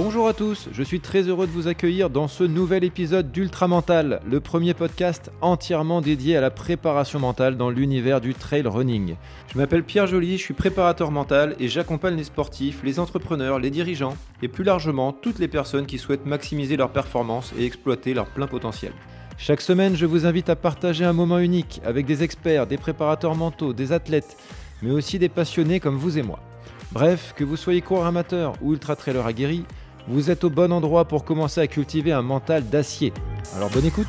Bonjour à tous, je suis très heureux de vous accueillir dans ce nouvel épisode d'Ultramental, le premier podcast entièrement dédié à la préparation mentale dans l'univers du trail running. Je m'appelle Pierre Joly, je suis préparateur mental et j'accompagne les sportifs, les entrepreneurs, les dirigeants et plus largement toutes les personnes qui souhaitent maximiser leur performance et exploiter leur plein potentiel. Chaque semaine, je vous invite à partager un moment unique avec des experts, des préparateurs mentaux, des athlètes, mais aussi des passionnés comme vous et moi. Bref, que vous soyez coureur amateur ou ultra-trailer aguerri, vous êtes au bon endroit pour commencer à cultiver un mental d'acier. Alors bonne écoute.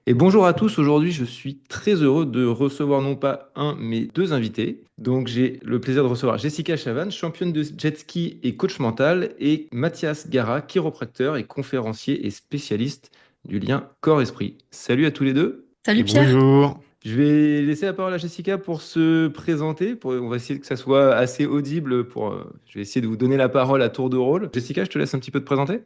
Et bonjour à tous, aujourd'hui je suis très heureux de recevoir non pas un mais deux invités. Donc j'ai le plaisir de recevoir Jessica Chavannes, championne de jet ski et coach mental, et Mathias Gara, chiropracteur et conférencier et spécialiste du lien corps-esprit. Salut à tous les deux. Salut Pierre. Bonjour. Je vais laisser la parole à Jessica pour se présenter. On va essayer que ça soit assez audible. Je vais essayer de vous donner la parole à tour de rôle. Jessica, je te laisse un petit peu te présenter.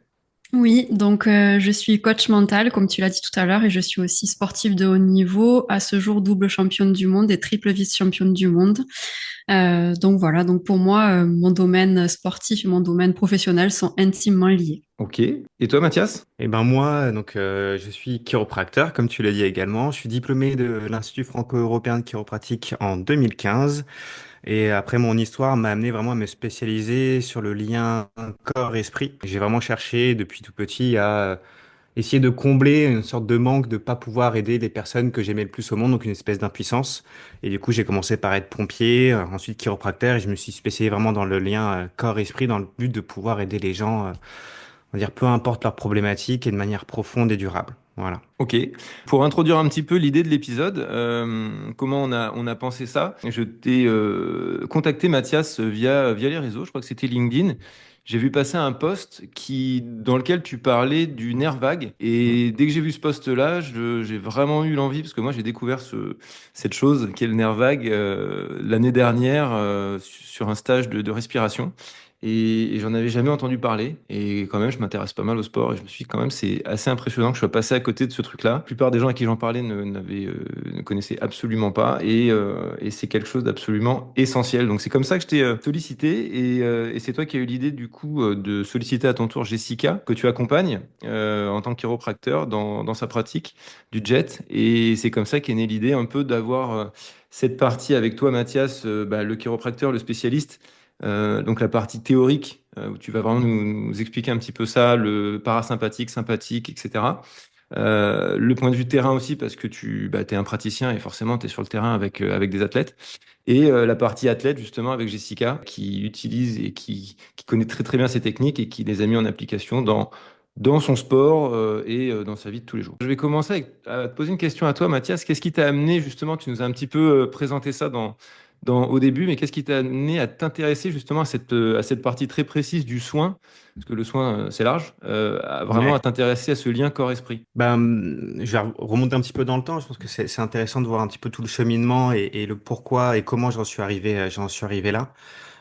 Oui, donc je suis coach mental, comme tu l'as dit tout à l'heure, et je suis aussi sportive de haut niveau, à ce jour double championne du monde et triple vice-championne du monde. Donc voilà, donc pour moi, mon domaine sportif et mon domaine professionnel sont intimement liés. Ok. Et toi, Mathias? Eh ben moi, je suis chiropracteur, comme tu l'as dit également. Je suis diplômé de l'Institut franco-européen de chiropratique en 2015. Et après, mon histoire m'a amené vraiment à me spécialiser sur le lien corps-esprit. J'ai vraiment cherché depuis tout petit à essayer de combler une sorte de manque de pas pouvoir aider les personnes que j'aimais le plus au monde, donc une espèce d'impuissance. Et du coup, j'ai commencé par être pompier, ensuite chiropracteur, et je me suis spécialisé vraiment dans le lien corps-esprit, dans le but de pouvoir aider les gens, on va dire, peu importe leurs problématiques et de manière profonde et durable. Voilà. Ok. Pour introduire un petit peu l'idée de l'épisode, comment on a pensé ça? Je t'ai contacté, Mathias, via les réseaux. Je crois que c'était LinkedIn. J'ai vu passer un post dans lequel tu parlais du nerf vague. Mm. Et dès que j'ai vu ce post-là, j'ai vraiment eu l'envie, parce que moi j'ai découvert cette chose qui est le nerf vague l'année dernière sur un stage de respiration. Et j'en avais jamais entendu parler. Et quand même, je m'intéresse pas mal au sport. Et je me suis dit, quand même, c'est assez impressionnant que je sois passé à côté de ce truc-là. La plupart des gens à qui j'en parlais ne connaissaient absolument pas. Et c'est quelque chose d'absolument essentiel. Donc c'est comme ça que je t'ai sollicité. Et c'est toi qui as eu l'idée, du coup, de solliciter à ton tour Jessica, que tu accompagnes en tant que chiropracteur dans sa pratique du jet. Et c'est comme ça qu'est née l'idée un peu d'avoir cette partie avec toi, Mathias, le chiropracteur, le spécialiste, donc la partie théorique, où tu vas vraiment nous expliquer un petit peu ça, le parasympathique, sympathique, etc. Le point de vue terrain aussi, parce que tu es un praticien et forcément tu es sur le terrain avec des athlètes. Et la partie athlète, justement, avec Jessica, qui utilise et qui connaît très très bien ces techniques et qui les a mis en application dans son sport et dans sa vie de tous les jours. Je vais commencer à te poser une question à toi, Mathias. Qu'est-ce qui t'a amené, justement, tu nous as un petit peu présenté ça au début, mais qu'est-ce qui t'a amené à t'intéresser justement à cette partie très précise du soin, parce que le soin, c'est large, vraiment à Ouais. t'intéresser à ce lien corps-esprit? Je vais remonter un petit peu dans le temps. Je pense que c'est intéressant de voir un petit peu tout le cheminement et le pourquoi et comment j'en suis arrivé là.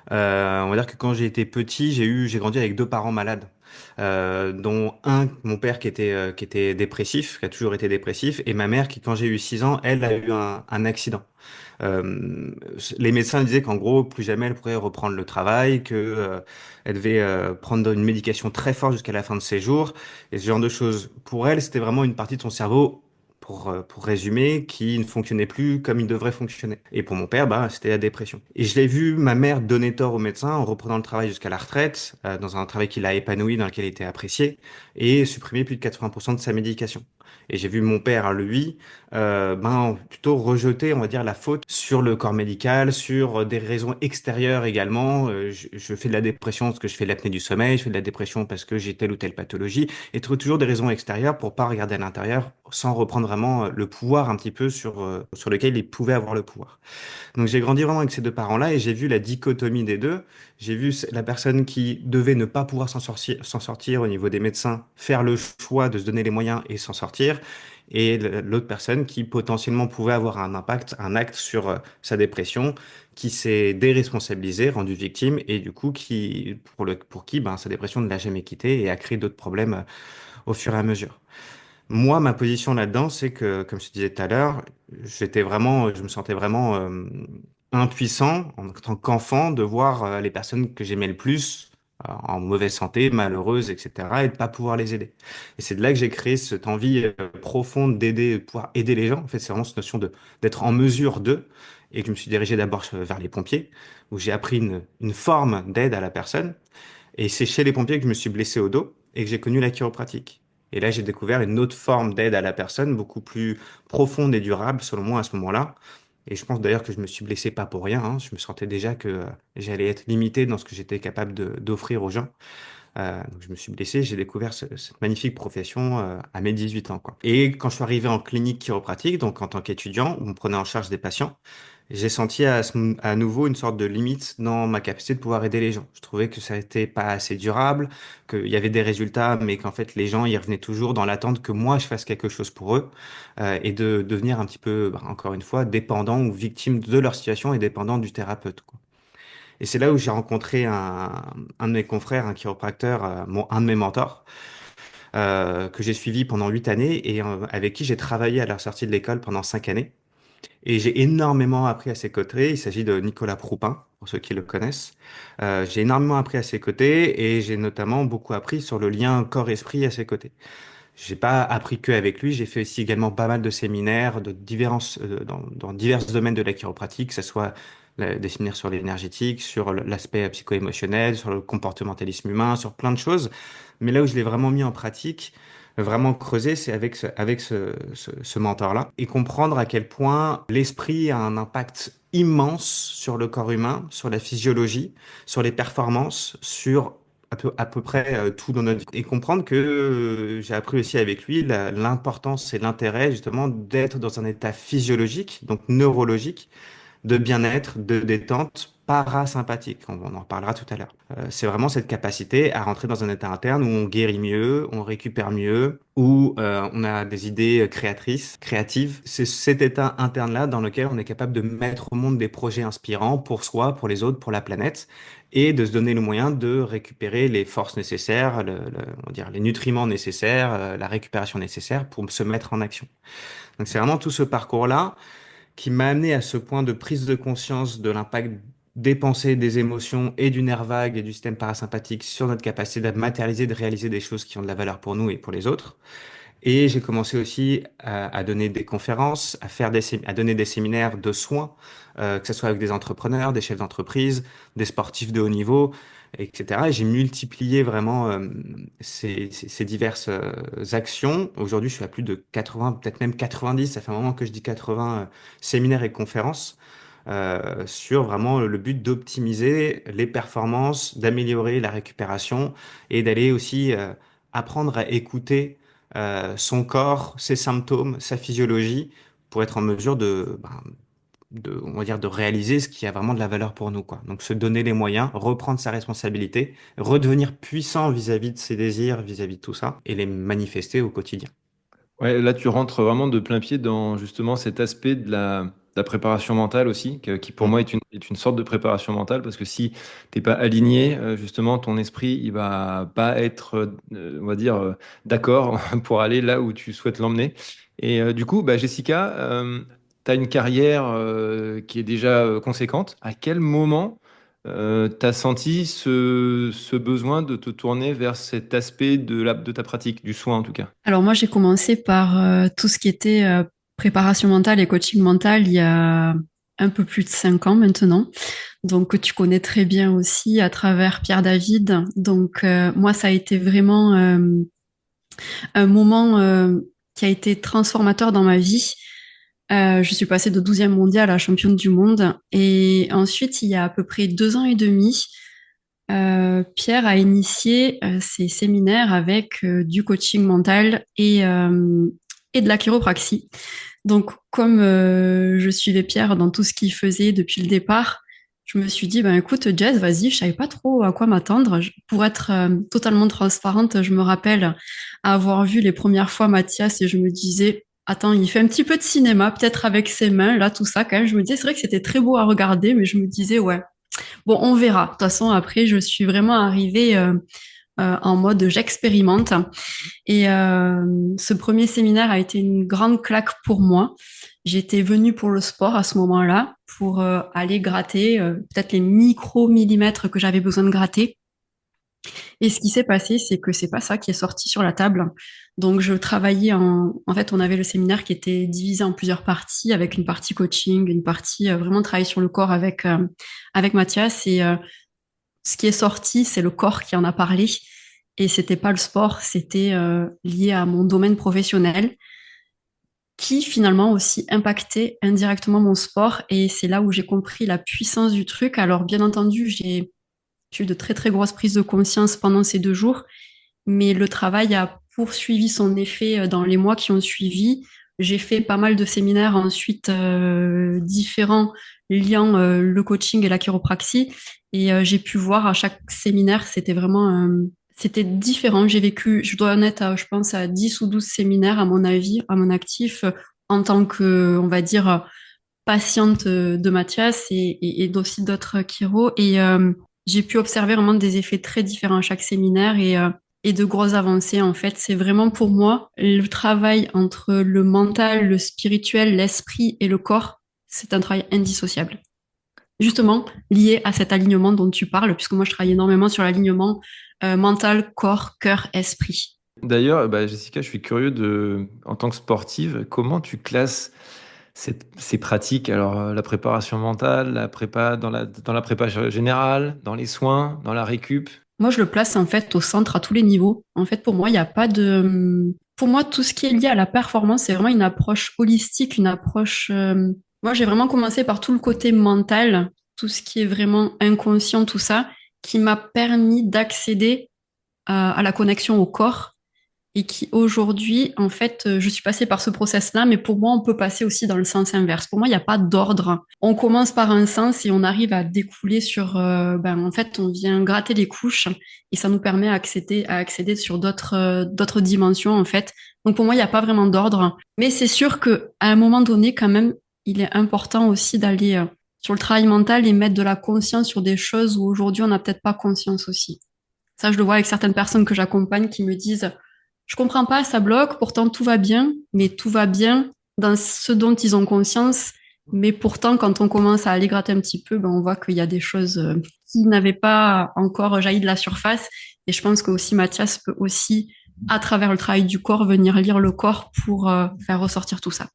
On va dire que quand j'ai été petit, j'ai grandi avec deux parents malades, dont un, mon père qui était dépressif, qui a toujours été dépressif, et ma mère qui, quand j'ai eu 6 ans, elle a eu un accident. Les médecins disaient qu'en gros, plus jamais elle pourrait reprendre le travail, que elle devait prendre une médication très forte jusqu'à la fin de ses jours, et ce genre de choses. Pour elle, c'était vraiment une partie de son cerveau, pour résumer, qui ne fonctionnait plus comme il devrait fonctionner. Et pour mon père, bah, c'était la dépression. Et je l'ai vu, ma mère, donner tort au médecin en reprenant le travail jusqu'à la retraite, dans un travail qui l'a épanoui, dans lequel il était apprécié, et supprimer plus de 80% de sa médication. Et j'ai vu mon père, lui, plutôt rejeter, on va dire, la faute sur le corps médical, sur des raisons extérieures également. Je fais de la dépression parce que je fais de l'apnée du sommeil, je fais de la dépression parce que j'ai telle ou telle pathologie, et trouver toujours des raisons extérieures pour pas regarder à l'intérieur, sans reprendre vraiment le pouvoir un petit peu sur lequel il pouvait avoir le pouvoir. Donc j'ai grandi vraiment avec ces deux parents-là et j'ai vu la dichotomie des deux. J'ai vu la personne qui devait ne pas pouvoir s'en sortir au niveau des médecins, faire le choix de se donner les moyens et s'en sortir. Et l'autre personne qui potentiellement pouvait avoir un impact, un acte sur sa dépression, qui s'est déresponsabilisée, rendue victime, et du coup pour qui sa dépression ne l'a jamais quitté et a créé d'autres problèmes au fur et à mesure. Moi, ma position là-dedans, c'est que, comme je te disais tout à l'heure, je me sentais vraiment impuissant en tant qu'enfant de voir les personnes que j'aimais le plus en mauvaise santé, malheureuses, etc., et de pas pouvoir les aider. Et c'est de là que j'ai créé cette envie profonde d'aider, de pouvoir aider les gens. En fait, c'est vraiment cette notion de d'être en mesure de, et que je me suis dirigé d'abord vers les pompiers, où j'ai appris une forme d'aide à la personne. Et c'est chez les pompiers que je me suis blessé au dos et que j'ai connu la chiropratique. Et là, j'ai découvert une autre forme d'aide à la personne, beaucoup plus profonde et durable, selon moi, à ce moment-là. Et je pense d'ailleurs que je me suis blessé pas pour rien, hein. Je me sentais déjà que j'allais être limité dans ce que j'étais capable d'offrir aux gens. Donc je me suis blessé, j'ai découvert cette magnifique profession à mes 18 ans, quoi. Et quand je suis arrivé en clinique chiropratique, donc en tant qu'étudiant, où on prenait en charge des patients, j'ai senti à nouveau une sorte de limite dans ma capacité de pouvoir aider les gens. Je trouvais que ça n'était pas assez durable, qu'il y avait des résultats, mais qu'en fait les gens y revenaient toujours dans l'attente que moi je fasse quelque chose pour eux, et de devenir un petit peu, bah, encore une fois, dépendant ou victime de leur situation et dépendant du thérapeute, quoi. Et c'est là où j'ai rencontré un de mes confrères, un chiropracteur, un de mes mentors, que j'ai suivi pendant 8 années et avec qui j'ai travaillé à la sortie de l'école pendant 5 années. Et j'ai énormément appris à ses côtés. Il s'agit de Nicolas Proupin, pour ceux qui le connaissent. J'ai énormément appris à ses côtés et j'ai notamment beaucoup appris sur le lien corps-esprit à ses côtés. J'ai pas appris que avec lui, j'ai fait aussi également pas mal de séminaires dans divers domaines de la chiropratique, que ce soit des séminaires sur l'énergétique, sur l'aspect psycho-émotionnel, sur le comportementalisme humain, sur plein de choses. Mais là où je l'ai vraiment mis en pratique, vraiment creusé, c'est avec ce mentor-là et comprendre à quel point l'esprit a un impact immense sur le corps humain, sur la physiologie, sur les performances, sur à peu près tout dans notre vie. Et comprendre que j'ai appris aussi avec lui l'importance et l'intérêt justement d'être dans un état physiologique, donc neurologique, de bien-être, de détente parasympathique. On en reparlera tout à l'heure. C'est vraiment cette capacité à rentrer dans un état interne où on guérit mieux, on récupère mieux, où on a des idées créatrices, créatives. C'est cet état interne-là dans lequel on est capable de mettre au monde des projets inspirants pour soi, pour les autres, pour la planète, et de se donner le moyen de récupérer les forces nécessaires, on va dire, les nutriments nécessaires, la récupération nécessaire pour se mettre en action. Donc c'est vraiment tout ce parcours-là qui m'a amené à ce point de prise de conscience de l'impact des pensées, des émotions et du nerf vague et du système parasympathique sur notre capacité de matérialiser, de réaliser des choses qui ont de la valeur pour nous et pour les autres. Et j'ai commencé aussi à donner des conférences, à donner des séminaires de soins, que ce soit avec des entrepreneurs, des chefs d'entreprise, des sportifs de haut niveau, etc. Et j'ai multiplié vraiment ces diverses actions. Aujourd'hui, je suis à plus de 80, peut-être même 90, ça fait un moment que je dis 80 séminaires et conférences sur vraiment le but d'optimiser les performances, d'améliorer la récupération et d'aller aussi apprendre à écouter son corps, ses symptômes, sa physiologie, pour être en mesure on va dire, de réaliser ce qui a vraiment de la valeur pour nous, quoi. Donc, se donner les moyens, reprendre sa responsabilité, redevenir puissant vis-à-vis de ses désirs, vis-à-vis de tout ça, et les manifester au quotidien. Ouais, là, tu rentres vraiment de plein pied dans justement cet aspect de la préparation mentale aussi, qui pour moi Mm. est une sorte de préparation mentale, parce que si t'es pas aligné, justement, ton esprit, il va pas être, on va dire, d'accord pour aller là où tu souhaites l'emmener. Et du coup, bah, Jessica, tu as une carrière qui est déjà conséquente. À quel moment tu as senti ce besoin de te tourner vers cet aspect de ta pratique, du soin en tout cas? Alors moi, j'ai commencé par tout ce qui était préparation mentale et coaching mental il y a un peu plus de 5 ans maintenant. Donc que tu connais très bien aussi à travers Pierre David. Donc moi, ça a été vraiment un moment qui a été transformateur dans ma vie. Je suis passée de 12e mondiale à championne du monde. Et ensuite, il y a à peu près 2 ans et demi, Pierre a initié ses séminaires avec du coaching mental et de la chiropraxie. Donc, comme je suivais Pierre dans tout ce qu'il faisait depuis le départ, je me suis dit, ben écoute, Jess, vas-y, je savais pas trop à quoi m'attendre. Pour être totalement transparente, je me rappelle avoir vu les premières fois Mathias et je me disais, attends, il fait un petit peu de cinéma, peut-être avec ses mains, là, tout ça, quand même. Je me disais, c'est vrai que c'était très beau à regarder, mais je me disais, ouais, bon, on verra. De toute façon, après, je suis vraiment arrivée en mode j'expérimente. Et ce premier séminaire a été une grande claque pour moi. J'étais venue pour le sport à ce moment-là, pour aller gratter peut-être les micro-millimètres que j'avais besoin de gratter. Et ce qui s'est passé, c'est que c'est pas ça qui est sorti sur la table. Donc, je travaillais en fait, on avait le séminaire qui était divisé en plusieurs parties, avec une partie coaching, une partie vraiment travail sur le corps avec Mathias. Et ce qui est sorti, c'est le corps qui en a parlé. Et c'était pas le sport, c'était lié à mon domaine professionnel, qui finalement aussi impactait indirectement mon sport. Et c'est là où j'ai compris la puissance du truc. Alors, bien entendu, j'ai eu de très très grosses prises de conscience pendant ces 2 jours, mais le travail a poursuivi son effet dans les mois qui ont suivi. J'ai fait pas mal de séminaires ensuite différents liant le coaching et la chiropraxie, et j'ai pu voir à chaque séminaire, c'était vraiment c'était différent. J'ai vécu, je dois en être, je pense, à 10 ou 12 séminaires à mon avis, à mon actif, en tant que, on va dire, patiente de Mathias et aussi d'autres chiro. Et j'ai pu observer vraiment des effets très différents à chaque séminaire et de grosses avancées. En fait, c'est vraiment pour moi le travail entre le mental, le spirituel, l'esprit et le corps. C'est un travail indissociable. Justement, lié à cet alignement dont tu parles, puisque moi je travaille énormément sur l'alignement mental, corps, cœur, esprit. D'ailleurs, bah, Jessica, je suis curieux en tant que sportive, comment tu classes ces pratiques? Alors, la préparation mentale, la prépa dans la prépa générale, dans les soins, dans la récup. Moi, je le place en fait au centre à tous les niveaux. En fait, pour moi, il n'y a pas de. Pour moi, tout ce qui est lié à la performance, c'est vraiment une approche holistique, une approche. Moi, j'ai vraiment commencé par tout le côté mental, tout ce qui est vraiment inconscient, tout ça, qui m'a permis d'accéder à la connexion au corps et qui aujourd'hui, en fait, je suis passée par ce process-là, mais pour moi, on peut passer aussi dans le sens inverse. Pour moi, il n'y a pas d'ordre. On commence par un sens et on arrive à découler sur, en fait, on vient gratter les couches et ça nous permet à accéder sur d'autres dimensions, en fait. Donc pour moi, il n'y a pas vraiment d'ordre. Mais c'est sûr que à un moment donné, quand même, il est important aussi d'aller sur le travail mental et mettre de la conscience sur des choses où aujourd'hui, on n'a peut-être pas conscience aussi. Ça, je le vois avec certaines personnes que j'accompagne qui me disent, je comprends pas, ça bloque, pourtant tout va bien, mais tout va bien dans ce dont ils ont conscience. Mais pourtant, quand on commence à aller gratter un petit peu, on voit qu'il y a des choses qui n'avaient pas encore jailli de la surface. Et je pense que aussi Mathias peut aussi, à travers le travail du corps, venir lire le corps pour faire ressortir tout ça.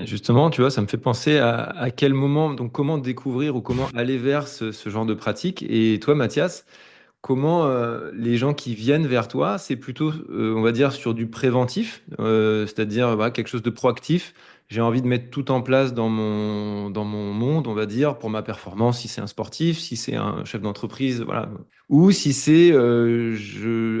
Justement, tu vois, ça me fait penser à quel moment, donc comment découvrir ou comment aller vers ce genre de pratique. Et toi, Mathias, comment les gens qui viennent vers toi, c'est plutôt, on va dire, sur du préventif, c'est-à-dire voilà, quelque chose de proactif. J'ai envie de mettre tout en place dans mon monde, on va dire, pour ma performance, si c'est un sportif, si c'est un chef d'entreprise, voilà. Ou si c'est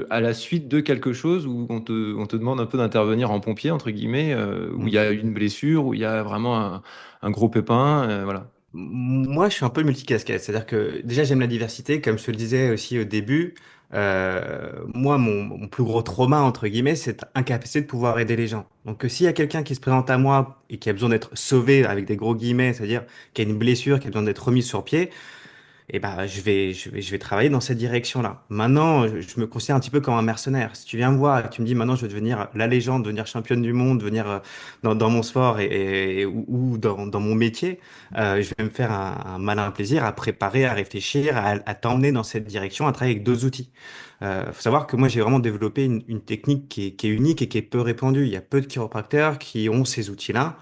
à la suite de quelque chose où on te demande un peu d'intervenir en pompier, entre guillemets, où il y a une blessure, où il y a vraiment un gros pépin, voilà. Moi, je suis un peu multicasquette. C'est-à-dire que déjà, j'aime la diversité. Comme je te le disais aussi au début, moi, mon plus gros trauma, entre guillemets, c'est incapacité de pouvoir aider les gens. Donc, s'il y a quelqu'un qui se présente à moi et qui a besoin d'être sauvé avec des gros guillemets, c'est-à-dire qui a une blessure, qui a besoin d'être remis sur pied, et ben, je vais travailler dans cette direction-là. Maintenant, je me considère un petit peu comme un mercenaire. Si tu viens me voir et que tu me dis maintenant je veux devenir la légende, devenir championne du monde, devenir dans mon sport ou dans mon métier, je vais me faire un malin plaisir à préparer, à réfléchir, à t'emmener dans cette direction, à travailler avec deux outils. Faut savoir que moi j'ai vraiment développé une technique qui est unique et qui est peu répandue. Il y a peu de chiropracteurs qui ont ces outils-là.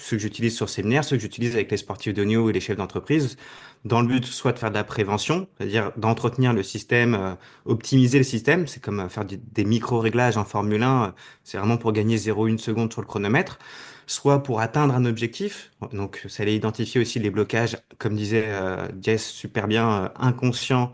Ceux que j'utilise sur séminaire, ceux que j'utilise avec les sportifs de haut niveau et les chefs d'entreprise, dans le but soit de faire de la prévention, c'est-à-dire d'entretenir le système, optimiser le système, c'est comme faire des micro-réglages en Formule 1, c'est vraiment pour gagner 0,1 seconde sur le chronomètre, soit pour atteindre un objectif, donc ça allait identifier aussi les blocages, comme disait Jess super bien, inconscients,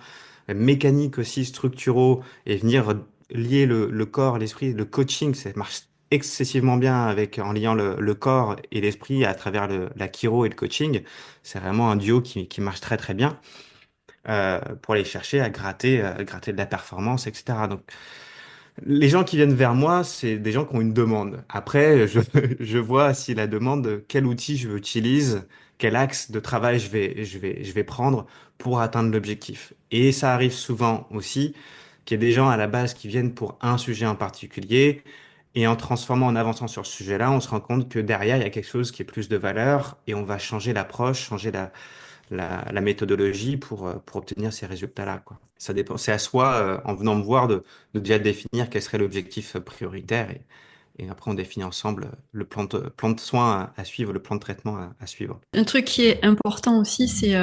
mécaniques aussi, structuraux, et venir lier le corps, l'esprit, le coaching, ça marche excessivement bien avec en liant le corps et l'esprit à travers la chiro et le coaching. C'est vraiment un duo qui marche très très bien pour aller chercher à gratter de la performance, etc. Donc les gens qui viennent vers moi, c'est des gens qui ont une demande. Après, je vois si la demande, quel outil je utilise, quel axe de travail je vais prendre pour atteindre l'objectif. Et ça arrive souvent aussi qu'il y ait des gens à la base qui viennent pour un sujet en particulier Et en transformant, en avançant sur ce sujet-là, on se rend compte que derrière, il y a quelque chose qui est plus de valeur et on va changer l'approche, changer la méthodologie pour obtenir ces résultats-là, quoi. Ça dépend. C'est à soi, en venant me voir, de déjà définir quel serait l'objectif prioritaire et après on définit ensemble le plan de soins à suivre, le plan de traitement à suivre. Un truc qui est important aussi, c'est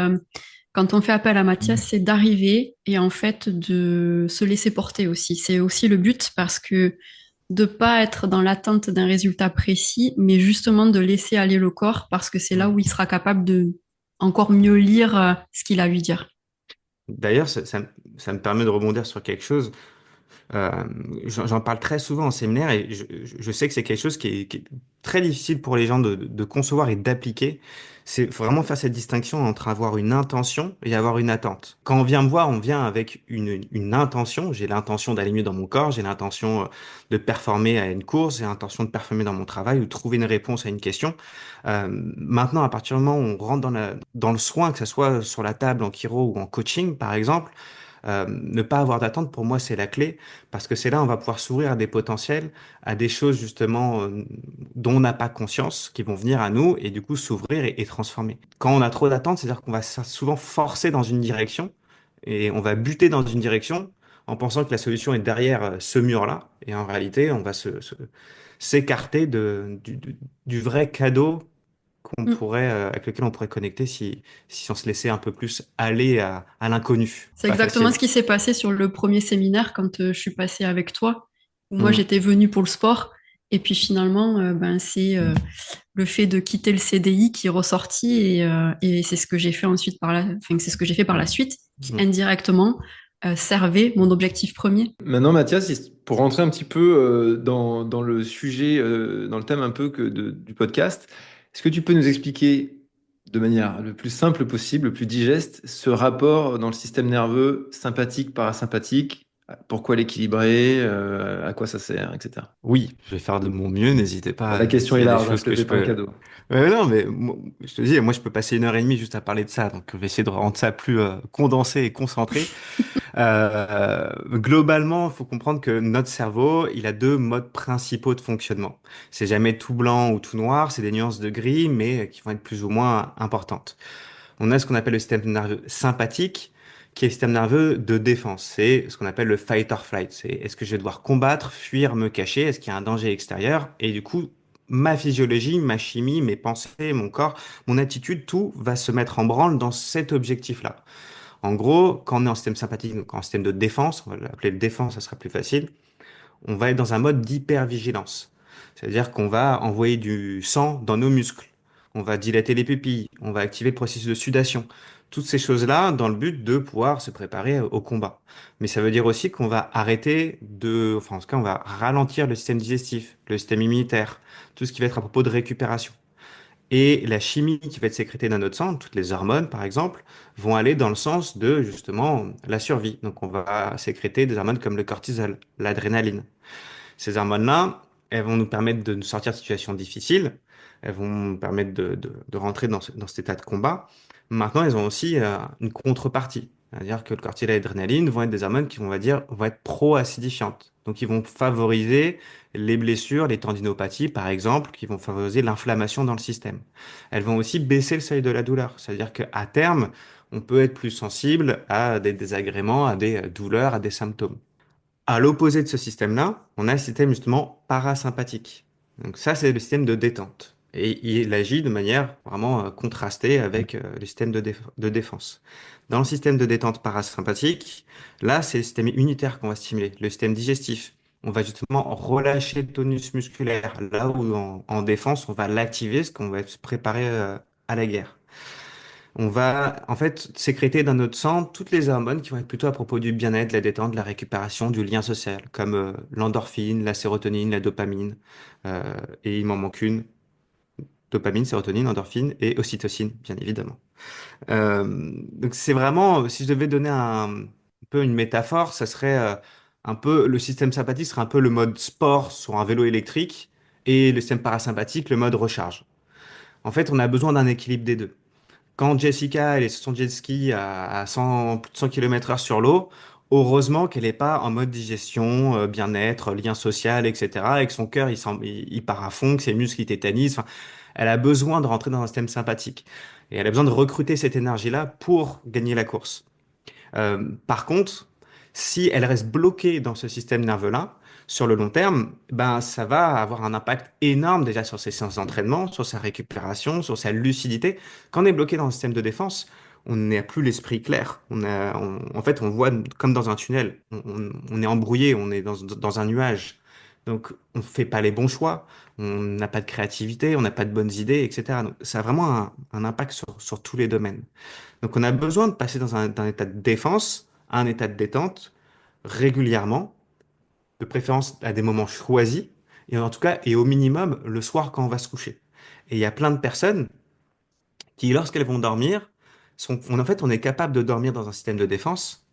quand on fait appel à Mathias, c'est d'arriver et en fait de se laisser porter aussi. C'est aussi le but parce que de pas être dans l'attente d'un résultat précis, mais justement de laisser aller le corps parce que c'est là Mm. où il sera capable de encore mieux lire ce qu'il a à lui dire. D'ailleurs, ça me permet de rebondir sur quelque chose. Euh, j'en parle très souvent en séminaire et je sais que c'est quelque chose qui est très difficile pour les gens de concevoir et d'appliquer. C'est vraiment faire cette distinction entre avoir une intention et avoir une attente. Quand on vient me voir, on vient avec une intention. J'ai l'intention d'aller mieux dans mon corps, j'ai l'intention de performer à une course, j'ai l'intention de performer dans mon travail ou de trouver une réponse à une question. Maintenant, à partir du moment où on rentre dans le soin, que ce soit sur la table en chiro ou en coaching, par exemple, ne pas avoir d'attente, pour moi, c'est la clé, parce que c'est là on va pouvoir s'ouvrir à des potentiels, à des choses justement dont on n'a pas conscience, qui vont venir à nous et du coup s'ouvrir et transformer. Quand on a trop d'attente, c'est-à-dire qu'on va souvent forcer dans une direction et on va buter dans une direction en pensant que la solution est derrière ce mur-là, et en réalité, on va s'écarter du vrai cadeau Mm. avec lequel on pourrait connecter si on se laissait un peu plus aller à l'inconnu. C'est Pas exactement facile. ce qui s'est passé sur le premier séminaire quand je suis passée avec toi, où moi Mm. j'étais venue pour le sport. Et puis finalement, ben, c'est le fait de quitter le CDI qui est ressorti et c'est ce que j'ai fait ensuite enfin, c'est ce que j'ai fait par la suite, qui Mm. indirectement servait mon objectif premier. Maintenant, Mathias, pour rentrer un petit peu dans le sujet, dans le thème un peu du podcast, est-ce que tu peux nous expliquer de manière le plus simple possible, le plus digeste, ce rapport dans le système nerveux sympathique, parasympathique, pourquoi l'équilibrer, à quoi ça sert, etc. Oui, je vais faire de mon mieux, n'hésitez pas La question s'il est y a des large, hein, choses je te que je fais pas un peux... cadeau. Non, mais je te dis, moi je peux passer 1 heure et demie juste à parler de ça, donc je vais essayer de rendre ça plus condensé et concentré. Globalement, il faut comprendre que notre cerveau, il a deux modes principaux de fonctionnement. C'est jamais tout blanc ou tout noir, c'est des nuances de gris, mais qui vont être plus ou moins importantes. On a ce qu'on appelle le système nerveux sympathique, qui est le système nerveux de défense. C'est ce qu'on appelle le fight or flight. C'est est-ce que je vais devoir combattre, fuir, me cacher? Est-ce qu'il y a un danger extérieur? Et du coup, ma physiologie, ma chimie, mes pensées, mon corps, mon attitude, tout va se mettre en branle dans cet objectif-là. En gros, quand on est en système sympathique, donc en système de défense, on va l'appeler défense, ça sera plus facile, on va être dans un mode d'hypervigilance. C'est-à-dire qu'on va envoyer du sang dans nos muscles, on va dilater les pupilles, on va activer le processus de sudation. Toutes ces choses-là dans le but de pouvoir se préparer au combat. Mais ça veut dire aussi qu'on va enfin en tout cas, on va ralentir le système digestif, le système immunitaire, tout ce qui va être à propos de récupération. Et la chimie qui va être sécrétée dans notre sang, toutes les hormones par exemple, vont aller dans le sens de justement la survie. Donc on va sécréter des hormones comme le cortisol, l'adrénaline. Ces hormones-là, elles vont nous permettre de nous sortir de situations difficiles, elles vont nous permettre de rentrer dans cet état de combat. Maintenant, elles ont aussi une contrepartie. C'est-à-dire que le cortisol et l'adrénaline vont être des hormones qui vont, on va dire, vont être pro-acidifiantes. Donc, ils vont favoriser les blessures, les tendinopathies, par exemple, qui vont favoriser l'inflammation dans le système. Elles vont aussi baisser le seuil de la douleur. C'est-à-dire qu'à terme, on peut être plus sensible à des désagréments, à des douleurs, à des symptômes. À l'opposé de ce système-là, on a le système justement parasympathique. Donc ça, c'est le système de détente. Et il agit de manière vraiment contrastée avec le système de défense. Dans le système de détente parasympathique, là, c'est le système immunitaire qu'on va stimuler, le système digestif. On va justement relâcher le tonus musculaire, là où en défense, on va l'activer, parce qu'on va se préparer à la guerre. On va en fait sécréter dans notre sang toutes les hormones qui vont être plutôt à propos du bien-être, de la détente, de la récupération, du lien social, comme l'endorphine, la sérotonine, la dopamine. Et il m'en manque une. Dopamine, sérotonine, endorphine et ocytocine, bien évidemment. Donc c'est vraiment, si je devais donner un peu une métaphore, ça serait un peu, le système sympathique serait un peu le mode sport sur un vélo électrique et le système parasympathique, le mode recharge. En fait, on a besoin d'un équilibre des deux. Quand Jessica elle est sur son jet ski à 100, plus de 100 km/h sur l'eau, Heureusement qu'elle n'est pas en mode digestion, bien-être, lien social, etc. Et que son cœur, il part à fond, que ses muscles, ils tétanisent. Enfin, elle a besoin de rentrer dans un système sympathique. Et elle a besoin de recruter cette énergie-là pour gagner la course. Par contre, si elle reste bloquée dans ce système nerveux-là, sur le long terme, ben, ça va avoir un impact énorme déjà sur ses séances d'entraînement, sur sa récupération, sur sa lucidité. Quand on est bloqué dans le système de défense, on n'a plus l'esprit clair. En fait, on voit comme dans un tunnel. On est embrouillé, on est dans un nuage. Donc, on ne fait pas les bons choix, on n'a pas de créativité, on n'a pas de bonnes idées, etc. Donc, ça a vraiment un impact sur tous les domaines. Donc on a besoin de passer d'un état de défense à un état de détente régulièrement, de préférence à des moments choisis, et en tout cas, et au minimum, le soir quand on va se coucher. Et il y a plein de personnes qui, lorsqu'elles vont dormir, en fait, on est capable de dormir dans un système de défense.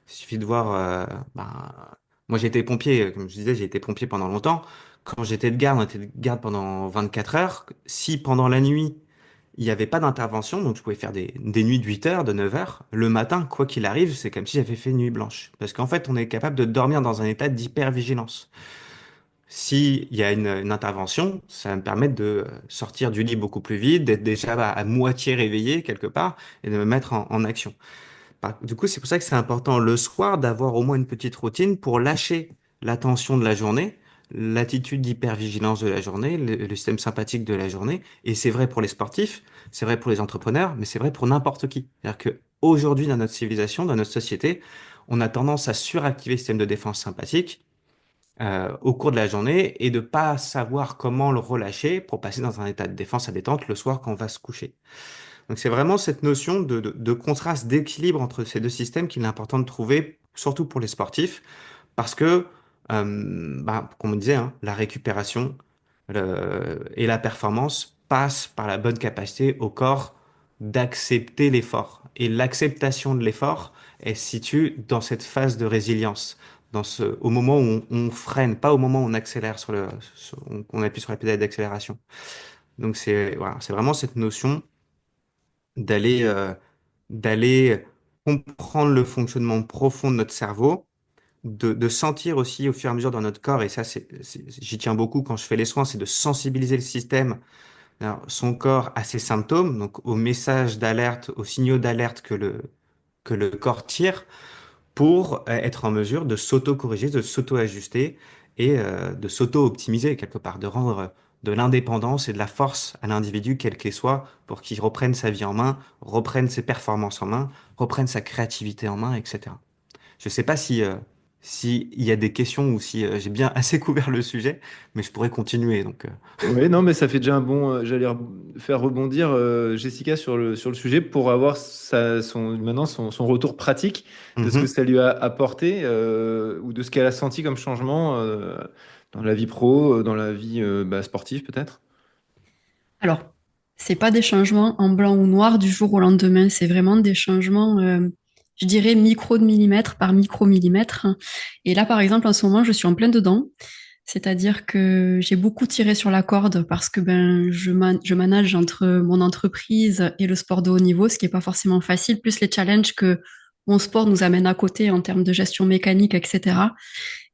Il suffit de voir, moi j'ai été pompier, comme je disais, j'ai été pompier pendant longtemps. Quand j'étais de garde, on était de garde pendant 24 heures. Si pendant la nuit, il n'y avait pas d'intervention, donc je pouvais faire des nuits de 8 heures, de 9 heures. Le matin, quoi qu'il arrive, c'est comme si j'avais fait une nuit blanche. Parce qu'en fait, on est capable de dormir dans un état d'hypervigilance. S'il y a une intervention, ça va me permettre de sortir du lit beaucoup plus vite, d'être déjà à moitié réveillé quelque part et de me mettre en action. Du coup, c'est pour ça que c'est important le soir d'avoir au moins une petite routine pour lâcher la tension de la journée, l'attitude d'hypervigilance de la journée, le système sympathique de la journée. Et c'est vrai pour les sportifs, c'est vrai pour les entrepreneurs, mais c'est vrai pour n'importe qui. C'est-à-dire que aujourd'hui, dans notre civilisation, dans notre société, on a tendance à suractiver le système de défense sympathique au cours de la journée et de pas savoir comment le relâcher pour passer dans un état de défense à détente le soir quand on va se coucher. Donc c'est vraiment cette notion de contraste, d'équilibre entre ces deux systèmes qu'il est important de trouver, surtout pour les sportifs, parce que, comme on disait, hein, la récupération et la performance passent par la bonne capacité au corps d'accepter l'effort. Et l'acceptation de l'effort, elle se situe dans cette phase de résilience, au moment où on freine, pas au moment où on accélère on appuie sur la pédale d'accélération. Donc c'est vraiment cette notion d'aller d'aller comprendre le fonctionnement profond de notre cerveau, de sentir aussi au fur et à mesure dans notre corps, et ça, j'y tiens beaucoup quand je fais les soins, c'est de sensibiliser le système, alors, son corps à ses symptômes, donc aux messages d'alerte, aux signaux d'alerte que le corps tire, pour être en mesure de s'auto-corriger, de s'auto-ajuster et de s'auto-optimiser quelque part, de rendre de l'indépendance et de la force à l'individu, quel qu'il soit, pour qu'il reprenne sa vie en main, reprenne ses performances en main, reprenne sa créativité en main, etc. Je ne sais pas si il y a des questions ou si j'ai bien assez couvert le sujet, mais je pourrais continuer. Oui, non, mais ça fait déjà un bon. J'allais faire rebondir Jessica sur le sujet pour avoir maintenant son retour pratique de ce que Mhm. ça lui a apporté ou de ce qu'elle a senti comme changement dans la vie pro, dans la vie sportive peut-être. Alors, c'est pas des changements en blanc ou noir du jour au lendemain, c'est vraiment des changements, je dirais micro de millimètre par micro millimètre. Et là, par exemple, en ce moment, je suis en plein dedans. C'est-à-dire que j'ai beaucoup tiré sur la corde parce que je manage entre mon entreprise et le sport de haut niveau, ce qui est pas forcément facile, plus les challenges que mon sport nous amène à côté en termes de gestion mécanique, etc.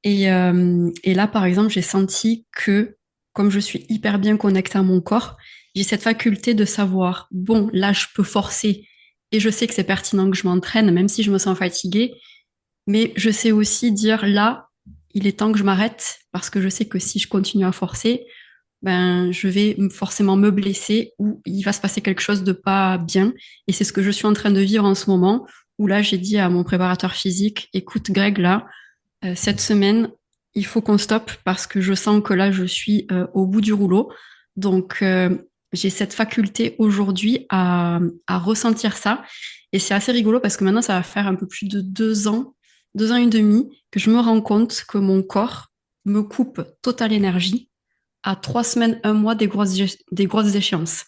Et là, par exemple, j'ai senti que, comme je suis hyper bien connectée à mon corps, j'ai cette faculté de savoir, bon, là, je peux forcer et je sais que c'est pertinent que je m'entraîne, même si je me sens fatiguée, mais je sais aussi dire, là, il est temps que je m'arrête parce que je sais que si je continue à forcer, ben, je vais forcément me blesser ou il va se passer quelque chose de pas bien. Et c'est ce que je suis en train de vivre en ce moment, où là, j'ai dit à mon préparateur physique, écoute, Greg, là, cette semaine, il faut qu'on stoppe parce que je sens que là, je suis au bout du rouleau. Donc, j'ai cette faculté aujourd'hui à ressentir ça. Et c'est assez rigolo parce que maintenant, ça va faire un peu plus de 2 ans et demi, que je me rends compte que mon corps me coupe totale énergie à 3 semaines, un mois des grosses échéances.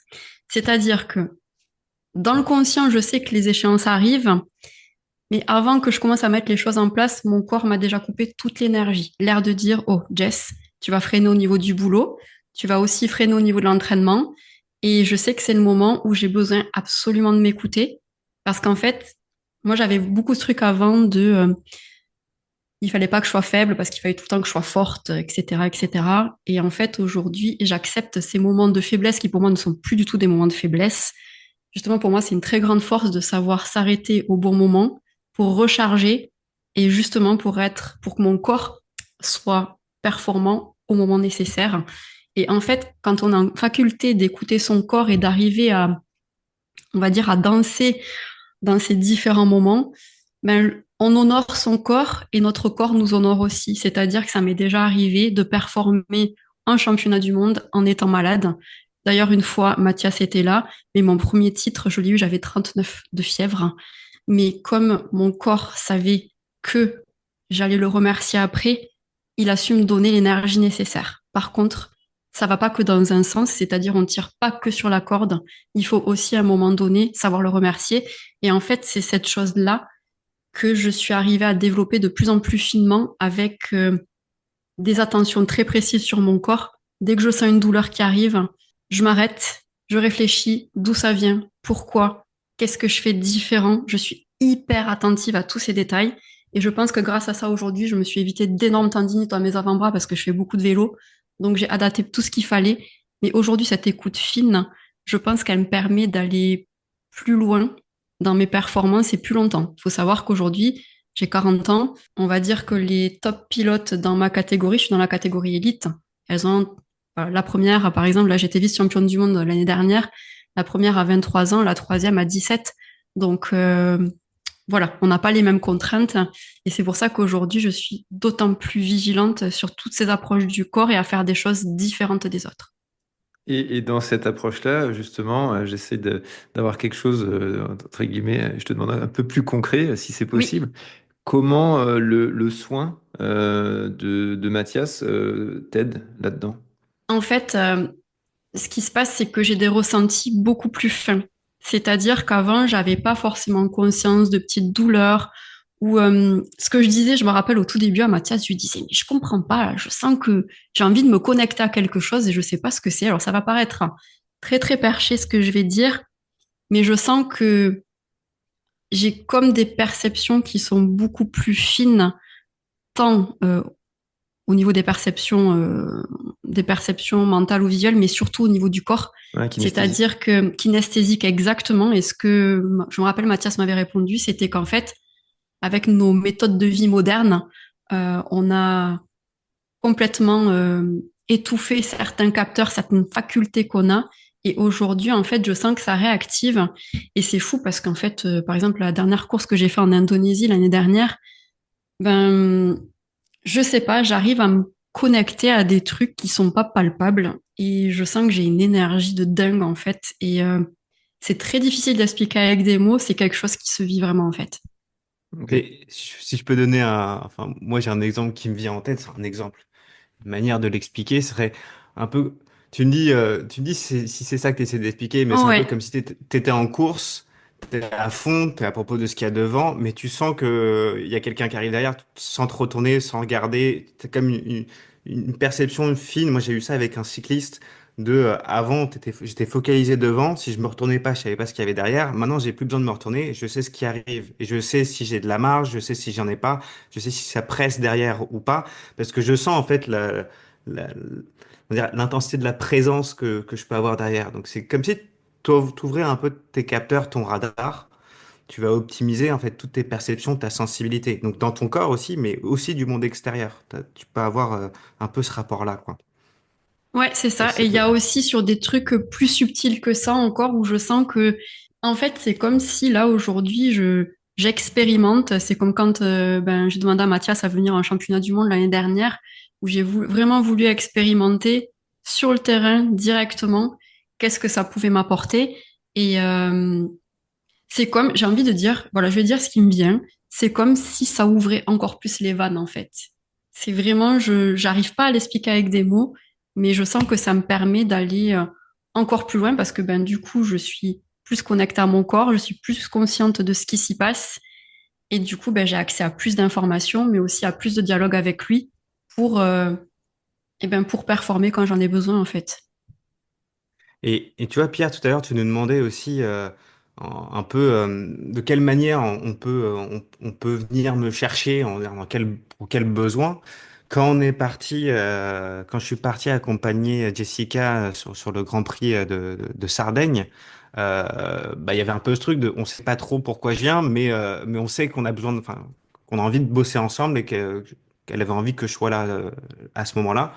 C'est-à-dire que dans le conscient, je sais que les échéances arrivent, mais avant que je commence à mettre les choses en place, mon corps m'a déjà coupé toute l'énergie. L'air de dire, oh, Jess, tu vas freiner au niveau du boulot, tu vas aussi freiner au niveau de l'entraînement. Et je sais que c'est le moment où j'ai besoin absolument de m'écouter. Parce qu'en fait, moi, j'avais beaucoup de trucs avant il fallait pas que je sois faible parce qu'il fallait tout le temps que je sois forte, etc., etc. Et en fait, aujourd'hui, j'accepte ces moments de faiblesse qui pour moi ne sont plus du tout des moments de faiblesse. Justement, pour moi, c'est une très grande force de savoir s'arrêter au bon moment pour recharger et justement pour que mon corps soit performant au moment nécessaire. Et en fait, quand on a une faculté d'écouter son corps et d'arriver à, on va dire, à danser dans ces différents moments, ben, on honore son corps et notre corps nous honore aussi. C'est-à-dire que ça m'est déjà arrivé de performer un championnat du monde en étant malade. D'ailleurs, une fois, Mathias était là, mais mon premier titre, je l'ai eu, j'avais 39 de fièvre. Mais comme mon corps savait que j'allais le remercier après, il a su me donner l'énergie nécessaire. Par contre, ça va pas que dans un sens, c'est-à-dire on tire pas que sur la corde. Il faut aussi à un moment donné savoir le remercier. Et en fait, c'est cette chose-là que je suis arrivée à développer de plus en plus finement avec des attentions très précises sur mon corps. Dès que je sens une douleur qui arrive, je m'arrête, je réfléchis d'où ça vient, pourquoi, qu'est-ce que je fais de différent. Je suis hyper attentive à tous ces détails. Et je pense que grâce à ça, aujourd'hui, je me suis évité d'énormes tendinites dans mes avant-bras parce que je fais beaucoup de vélo. Donc, j'ai adapté tout ce qu'il fallait. Mais aujourd'hui, cette écoute fine, je pense qu'elle me permet d'aller plus loin dans mes performances et plus longtemps. Il faut savoir qu'aujourd'hui, j'ai 40 ans. On va dire que les top pilotes dans ma catégorie, je suis dans la catégorie élite. Elles ont la première, par exemple, là j'étais vice-championne du monde l'année dernière. La première à 23 ans, la troisième à 17. Donc voilà, on n'a pas les mêmes contraintes. Et c'est pour ça qu'aujourd'hui, je suis d'autant plus vigilante sur toutes ces approches du corps et à faire des choses différentes des autres. Et dans cette approche-là, justement, d'avoir quelque chose, entre guillemets, je te demande un peu plus concret, si c'est Oui, possible. Comment le soin de Mathias t'aide là-dedans? en fait, ce qui se passe, c'est que j'ai des ressentis beaucoup plus fins. C'est-à-dire qu'avant, j'avais pas forcément conscience de petites douleurs ou ce que je disais, je me rappelle au tout début à Mathias, je lui disais, mais je comprends pas, là, je sens que j'ai envie de me connecter à quelque chose et je sais pas ce que c'est. Alors ça va paraître très très perché ce que je vais dire, mais je sens que j'ai comme des perceptions qui sont beaucoup plus fines, tant au niveau des perceptions mentales ou visuelles, mais surtout au niveau du corps. Ouais, kinesthésique. C'est-à-dire que kinesthésique exactement. Et ce que je me rappelle, Mathias m'avait répondu, c'était qu'en fait, avec nos méthodes de vie modernes, on a complètement étouffé certains capteurs, certaines facultés qu'on a. Et aujourd'hui, en fait, je sens que ça réactive. Et c'est fou parce qu'en fait, par exemple, la dernière course que j'ai fait en Indonésie l'année dernière, ben, je sais pas, j'arrive à me connecter à des trucs qui sont pas palpables et je sens que j'ai une énergie de dingue en fait. Et c'est très difficile d'expliquer avec des mots, c'est quelque chose qui se vit vraiment en fait. Ok. Et si je peux donner enfin, moi j'ai un exemple qui me vient en tête, c'est un exemple. Une manière de l'expliquer serait un peu, tu me dis si c'est ça que tu essaies d'expliquer, mais Oh c'est un peu ouais, comme si t'étais en course, t'es à fond, t'es à propos de ce qu'il y a devant, mais tu sens que il y a quelqu'un qui arrive derrière sans te retourner, sans regarder. T'as comme une perception fine. Moi j'ai eu ça avec un cycliste. Avant, j'étais focalisé devant. Si je me retournais pas, je savais pas ce qu'il y avait derrière. Maintenant, j'ai plus besoin de me retourner. Je sais ce qui arrive et je sais si j'ai de la marge. Je sais si j'en ai pas. Je sais si ça presse derrière ou pas. Parce que je sens en fait on dirait l'intensité de la présence que je peux avoir derrière. Donc c'est comme si tu ouvrais un peu tes capteurs, ton radar. Tu vas optimiser en fait toutes tes perceptions, ta sensibilité. Donc dans ton corps aussi, mais aussi du monde extérieur. Tu peux avoir un peu ce rapport-là, quoi. ouais, c'est Et ça. Et il y a aussi sur des trucs plus subtils que ça encore où je sens que, en fait, c'est comme si là aujourd'hui j'expérimente. C'est comme quand ben, j'ai demandé à Mathias à venir en championnat du monde l'année dernière où vraiment voulu expérimenter sur le terrain directement qu'est-ce que ça pouvait m'apporter. Et c'est comme, j'ai envie de dire, voilà, je vais dire ce qui me vient. C'est comme si ça ouvrait encore plus les vannes, en fait. C'est vraiment, j'arrive pas à l'expliquer avec des mots, mais je sens que ça me permet d'aller encore plus loin parce que, ben, du coup, je suis plus connectée à mon corps, je suis plus consciente de ce qui s'y passe. Et du coup, ben, j'ai accès à plus d'informations, mais aussi à plus de dialogue avec lui pour, pour performer quand j'en ai besoin, en fait. et tu vois, Pierre, tout à l'heure, tu nous demandais aussi. un peu de quelle manière on peut venir me chercher, pour quel besoin. Quand je suis parti accompagner Jessica sur le Grand Prix de Sardaigne, bah, il y avait un peu ce truc de, on sait pas trop pourquoi je viens, mais on sait qu'on a besoin enfin, qu'on a envie de bosser ensemble et qu'elle avait envie que je sois là à ce moment-là.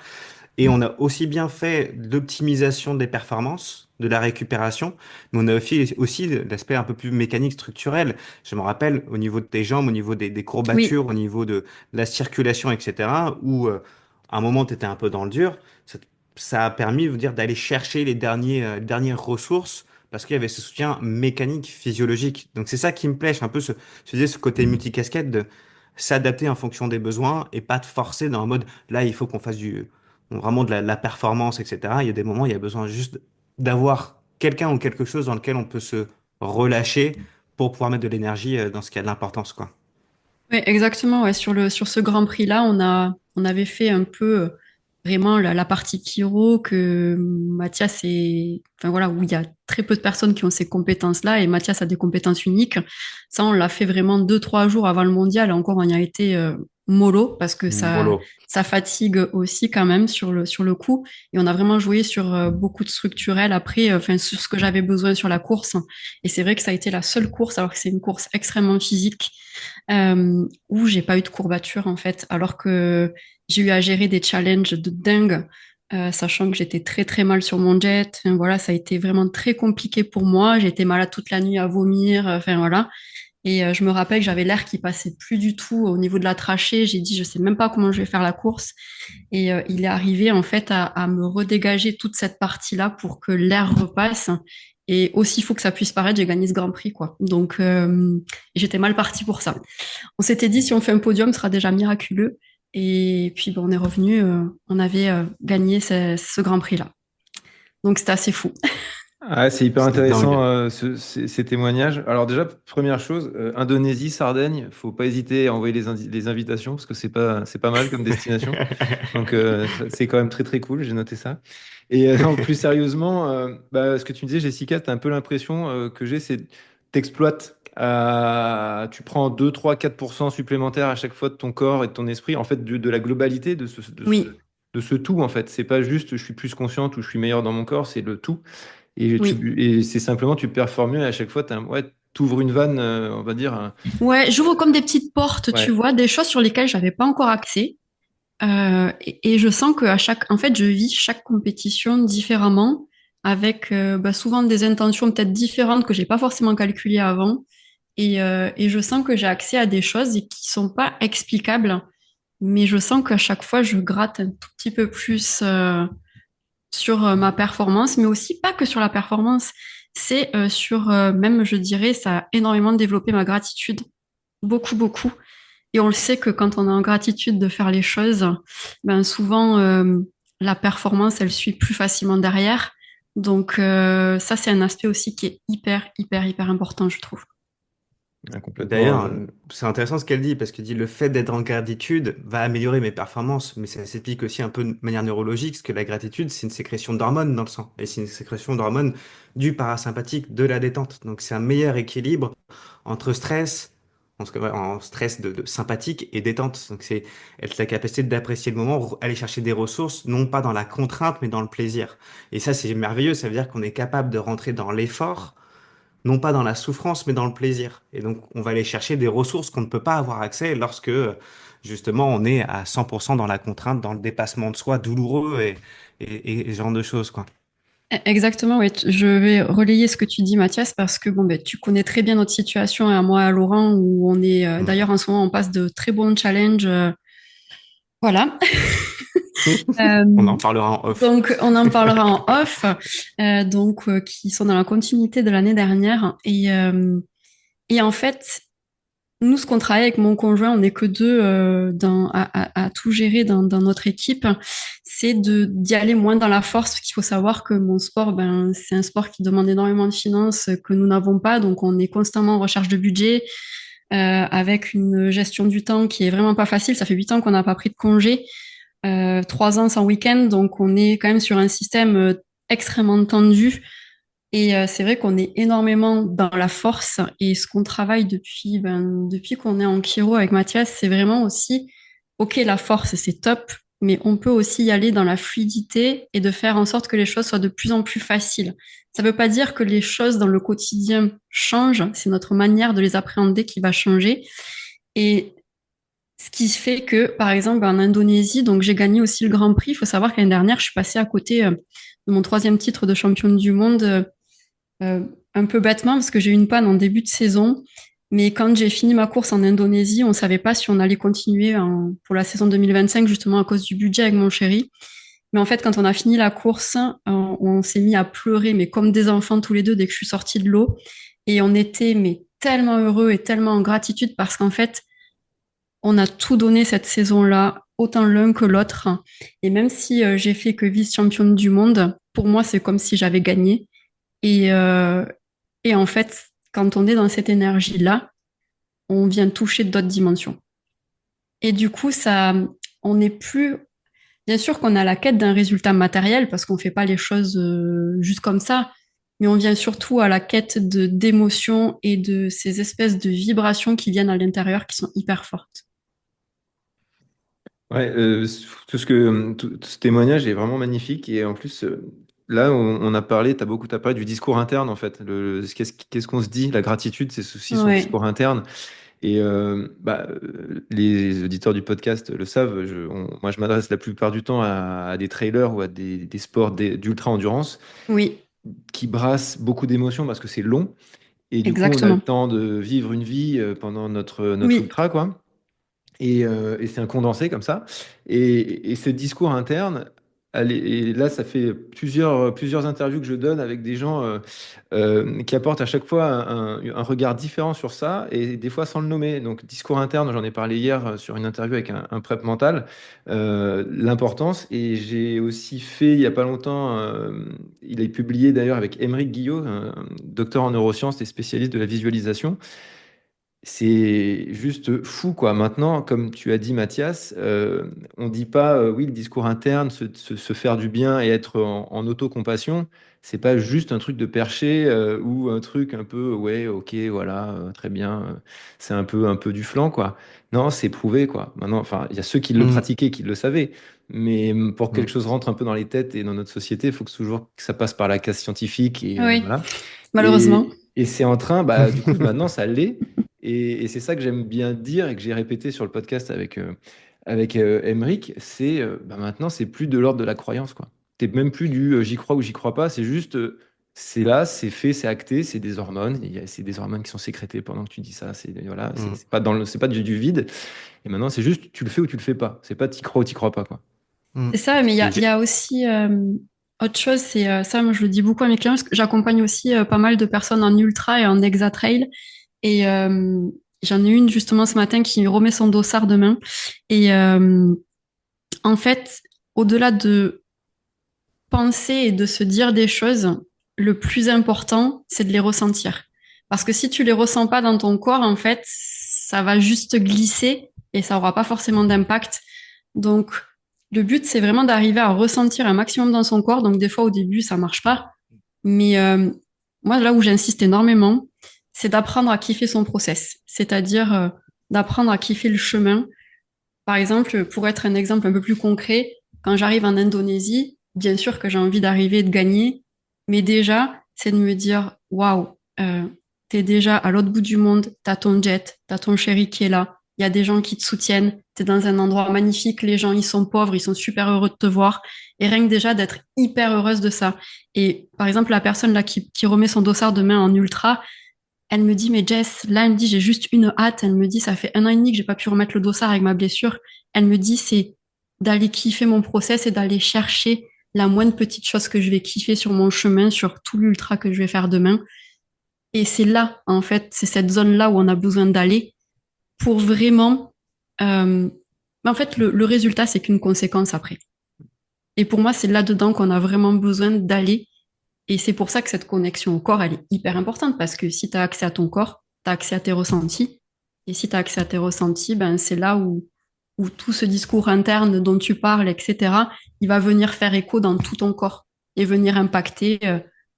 Et on a aussi bien fait l'optimisation des performances, de la récupération, mais on a aussi l'aspect un peu plus mécanique, structurel. Je me rappelle au niveau de tes jambes, au niveau des Oui, courbatures, au niveau de la circulation, etc., où à un moment tu étais un peu dans le dur, ça, ça a permis, vous dire, d'aller chercher les dernières ressources parce qu'il y avait ce soutien mécanique, physiologique. Donc c'est ça qui me plaît, un peu ce côté multicasquette de s'adapter en fonction des besoins et pas de forcer dans le mode là il faut qu'on fasse vraiment de la performance, etc. Il y a des moments, où il y a besoin juste d'avoir quelqu'un ou quelque chose dans lequel on peut se relâcher pour pouvoir mettre de l'énergie dans ce qui a de l'importance, quoi. ouais, exactement. Ouais. Sur ce Grand Prix-là, on avait fait un peu vraiment la partie chiro que Mathias enfin voilà, où il y a très peu de personnes qui ont ces compétences-là et Mathias a des compétences uniques. Ça, on l'a fait vraiment 2, 3 jours avant le mondial. Encore, on y a été mollo parce que Mollo. ça fatigue aussi quand même sur le coup. Et on a vraiment joué sur beaucoup de structurels après, enfin, sur ce que j'avais besoin sur la course. Et c'est vrai que ça a été la seule course, alors que c'est une course extrêmement physique où j'ai pas eu de courbature en fait, alors que j'ai eu à gérer des challenges de dingue, sachant que j'étais très très mal sur mon jet. Enfin, voilà, ça a été vraiment très compliqué pour moi. J'ai été malade toute la nuit à vomir. Enfin voilà. Et je me rappelle que j'avais l'air qui passait plus du tout au niveau de la trachée. J'ai dit, je sais même pas comment je vais faire la course. Et il est arrivé en fait à me redégager toute cette partie-là pour que l'air repasse. Et aussi fou que ça puisse paraître, j'ai gagné ce Grand Prix, quoi. Donc j'étais mal partie pour ça. On s'était dit si on fait un podium, ce sera déjà miraculeux. Et puis bon, on est revenu, on avait gagné ce Grand Prix-là. Donc c'était assez fou. Ah, c'est hyper C'était intéressant dingue. ces témoignages. Alors déjà, première chose, Indonésie, Sardaigne, faut pas hésiter à envoyer les invitations parce que c'est pas mal comme destination. Donc c'est quand même très très cool, j'ai noté ça. Et non, plus sérieusement, bah, ce que tu me disais, Jessica, tu as un peu l'impression que j'ai, c'est t'exploites. Tu prends 2, 3, 4% supplémentaires à chaque fois de ton corps et de ton esprit, en fait, de la globalité Oui, de ce tout, en fait. C'est pas juste je suis plus consciente ou je suis meilleur dans mon corps, c'est le tout. oui. Et c'est simplement, tu performes mieux et à chaque fois, ouais, t'ouvres une vanne, on va dire. Ouais, j'ouvre comme des petites portes, tu Ouais. vois, des choses sur lesquelles j'avais pas encore accès. Et je sens que en fait, je vis chaque compétition différemment, avec bah, souvent des intentions peut-être différentes que j'ai pas forcément calculées avant. Et je sens que j'ai accès à des choses et qui sont pas explicables, mais je sens qu'à chaque fois, je gratte un tout petit peu plus sur ma performance, mais aussi pas que sur la performance. C'est sur même, je dirais, ça a énormément développé ma gratitude, beaucoup, beaucoup. Et on le sait que quand on est en gratitude de faire les choses, ben souvent la performance, elle suit plus facilement derrière. Donc ça, c'est un aspect aussi qui est hyper, hyper, hyper important, je trouve. Complètement. D'ailleurs, c'est intéressant ce qu'elle dit, parce qu'elle dit le fait d'être en gratitude va améliorer mes performances, mais ça s'explique aussi un peu de manière neurologique, parce que la gratitude, c'est une sécrétion d'hormones dans le sang, et c'est une sécrétion d'hormones du parasympathique, de la détente. Donc c'est un meilleur équilibre entre stress, en stress de sympathique et détente. Donc c'est être la capacité d'apprécier le moment, aller chercher des ressources, non pas dans la contrainte, mais dans le plaisir. Et ça, c'est merveilleux, ça veut dire qu'on est capable de rentrer dans l'effort non pas dans la souffrance, mais dans le plaisir. Et donc, on va aller chercher des ressources qu'on ne peut pas avoir accès lorsque, justement, on est à 100% dans la contrainte, dans le dépassement de soi douloureux et ce genre de choses, quoi. Exactement, oui. Je vais relayer ce que tu dis, Mathias, parce que bon, ben, tu connais très bien notre situation, à moi, à Laurent, où on est, Mm. d'ailleurs, en ce moment, on passe de très bons challenges. Voilà. On Euh, en parlera en off. donc, on en parlera en off, qui sont dans la continuité de l'année dernière. Et en fait, nous, ce qu'on travaille avec mon conjoint, on n'est que deux à tout gérer dans notre équipe, c'est d'y aller moins dans la force, parce qu'il faut savoir que mon sport, ben, c'est un sport qui demande énormément de finances que nous n'avons pas, donc on est constamment en recherche de budget, avec une gestion du temps qui est vraiment pas facile. Ça fait 8 ans qu'on n'a pas pris de congé, 3 ans sans week-end, donc on est quand même sur un système extrêmement tendu. Et c'est vrai qu'on est énormément dans la force et ce qu'on travaille depuis qu'on est en chiro avec Mathias, c'est vraiment aussi, ok, la force, c'est top, mais on peut aussi y aller dans la fluidité et de faire en sorte que les choses soient de plus en plus faciles. Ça ne veut pas dire que les choses dans le quotidien changent, c'est notre manière de les appréhender qui va changer. Et ce qui fait que, par exemple, en Indonésie, donc j'ai gagné aussi le Grand Prix. Il faut savoir que l'année dernière, je suis passée à côté de mon troisième titre de championne du monde euh, un peu bêtement parce que j'ai eu une panne en début de saison. Mais quand j'ai fini ma course en Indonésie, on ne savait pas si on allait continuer pour la saison 2025, justement à cause du budget avec mon chéri. Mais en fait, quand on a fini la course, on s'est mis à pleurer, mais comme des enfants tous les deux dès que je suis sortie de l'eau. Et on était mais tellement heureux et tellement en gratitude parce qu'en fait, on a tout donné cette saison-là, autant l'un que l'autre. Et même si j'ai fait que vice-championne du monde, pour moi, c'est comme si j'avais gagné. Et, euh, et en fait, quand on est dans cette énergie-là, on vient toucher d'autres dimensions. Et du coup, on n'est plus, bien sûr qu'on a la quête d'un résultat matériel parce qu'on fait pas les choses juste comme ça, mais on vient surtout à la quête d'émotions et de ces espèces de vibrations qui viennent à l'intérieur qui sont hyper fortes. Ouais, tout ce témoignage est vraiment magnifique et en plus là on a parlé, t'as parlé du discours interne en fait. Qu'est-ce qu'on se dit? La gratitude, c'est aussi son Ouais, discours interne. Et les auditeurs du podcast le savent. Moi, je m'adresse la plupart du temps à des trailers ou à des sports d'ultra endurance oui, qui brassent beaucoup d'émotions parce que c'est long et du coup on a le exactement. temps de vivre une vie pendant notre Oui, ultra quoi. Et c'est un condensé comme ça. Et ce discours interne, et là, ça fait plusieurs interviews que je donne avec des gens qui apportent à chaque fois un regard différent sur ça, et des fois sans le nommer. Donc, discours interne, j'en ai parlé hier sur une interview avec un prep mental, l'importance. Et j'ai aussi fait, il n'y a pas longtemps, il est publié d'ailleurs avec Émeric Guillot, un docteur en neurosciences et spécialiste de la visualisation. C'est juste fou, quoi. Maintenant, comme tu as dit, Mathias, on dit pas, oui, le discours interne, se faire du bien et être en autocompassion, c'est pas juste un truc de perché ou un truc un peu, ouais, ok, voilà, très bien, c'est un peu du flanc, quoi. Non, c'est prouvé, quoi. Maintenant, enfin, il y a ceux qui le Mm, pratiquaient, qui le savaient, mais pour que quelque mm, chose rentre un peu dans les têtes et dans notre société, il faut toujours que ça passe par la case scientifique et oui, voilà. malheureusement. Et c'est en train, bah, du coup, maintenant, ça l'est. Et c'est ça que j'aime bien dire et que j'ai répété sur le podcast avec Emric, c'est bah, maintenant, c'est plus de l'ordre de la croyance, quoi. T'es même plus du j'y crois ou j'y crois pas, c'est juste c'est là, c'est fait, c'est acté, c'est des hormones, c'est des hormones qui sont sécrétées pendant que tu dis ça, c'est voilà, mm, c'est pas c'est pas du vide. Et maintenant, c'est juste tu le fais ou tu le fais pas. C'est pas t'y crois ou t'y crois pas, quoi. mm. C'est ça, mais il y J'ai- a aussi autre chose, c'est ça, moi je le dis beaucoup à mes clients, parce que j'accompagne aussi pas mal de personnes en ultra et en exa trail. Et j'en ai une justement ce matin qui remet son dossard demain. Et en fait, au-delà de penser et de se dire des choses, le plus important, c'est de les ressentir. Parce que si tu les ressens pas dans ton corps, en fait, ça va juste glisser et ça aura pas forcément d'impact. Donc, le but, c'est vraiment d'arriver à ressentir un maximum dans son corps. Donc, des fois, au début, ça marche pas. Mais moi, là où j'insiste énormément, c'est d'apprendre à kiffer son process. C'est-à-dire d'apprendre à kiffer le chemin. Par exemple, pour être un exemple un peu plus concret, quand j'arrive en Indonésie, bien sûr que j'ai envie d'arriver et de gagner, mais déjà, c'est de me dire, waouh, t'es déjà à l'autre bout du monde, t'as ton jet, t'as ton chéri qui est là, il y a des gens qui te soutiennent, t'es dans un endroit magnifique, les gens, ils sont pauvres, ils sont super heureux de te voir, et rien que déjà d'être hyper heureuse de ça. Et par exemple, la personne là qui remet son dossard demain en ultra, elle me dit, mais Jess, là, elle me dit, j'ai juste une hâte. Elle me dit, ça fait 1 an et demi que j'ai pas pu remettre le dossard avec ma blessure. Elle me dit, c'est d'aller kiffer mon process et d'aller chercher la moindre petite chose que je vais kiffer sur mon chemin, sur tout l'ultra que je vais faire demain. Et c'est là, en fait, c'est cette zone-là où on a besoin d'aller pour vraiment. euh, en fait, le résultat, c'est qu'une conséquence après. Et pour moi, c'est là-dedans qu'on a vraiment besoin d'aller et c'est pour ça que cette connexion au corps, elle est hyper importante parce que si tu as accès à ton corps, tu as accès à tes ressentis. Et si tu as accès à tes ressentis, ben, c'est là où tout ce discours interne dont tu parles, etc., il va venir faire écho dans tout ton corps et venir impacter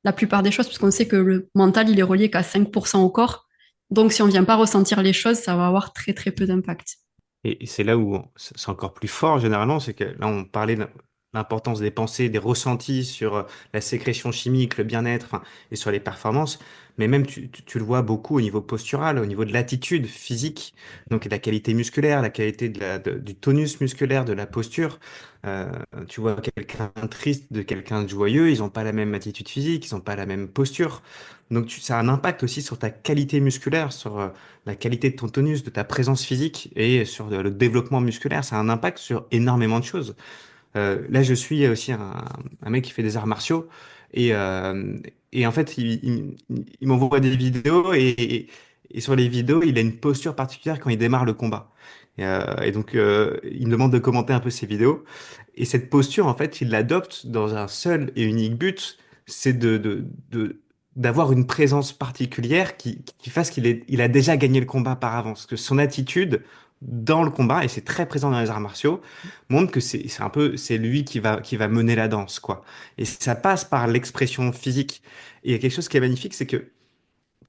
la plupart des choses, puisqu'on sait que le mental, il est relié qu'à 5% au corps. Donc, si on vient pas ressentir les choses, ça va avoir très, très peu d'impact. Et c'est là où c'est encore plus fort généralement, c'est que là on parlait de l'importance des pensées, des ressentis sur la sécrétion chimique, le bien-être, enfin, et sur les performances, mais même tu le vois beaucoup au niveau postural, au niveau de l'attitude physique, donc la qualité musculaire, la qualité du tonus musculaire, de la posture. Euh, Tu vois quelqu'un triste de quelqu'un de joyeux, ils n'ont pas la même attitude physique, ils n'ont pas la même posture. Donc ça a un impact aussi sur ta qualité musculaire, sur la qualité de ton tonus, de ta présence physique et sur le développement musculaire. Ça a un impact sur énormément de choses. Là, je suis aussi un mec qui fait des arts martiaux et en fait, il m'envoie des vidéos et sur les vidéos, il a une posture particulière quand il démarre le combat. Et donc, il me demande de commenter un peu ses vidéos. Et cette posture, en fait, il l'adopte dans un seul et unique but, c'est d'avoir une présence particulière qui fasse il a déjà gagné le combat par avance. Que son attitude dans le combat, et c'est très présent dans les arts martiaux, montre que c'est un peu, c'est lui qui va mener la danse, quoi. Et ça passe par l'expression physique. Et il y a quelque chose qui est magnifique, c'est que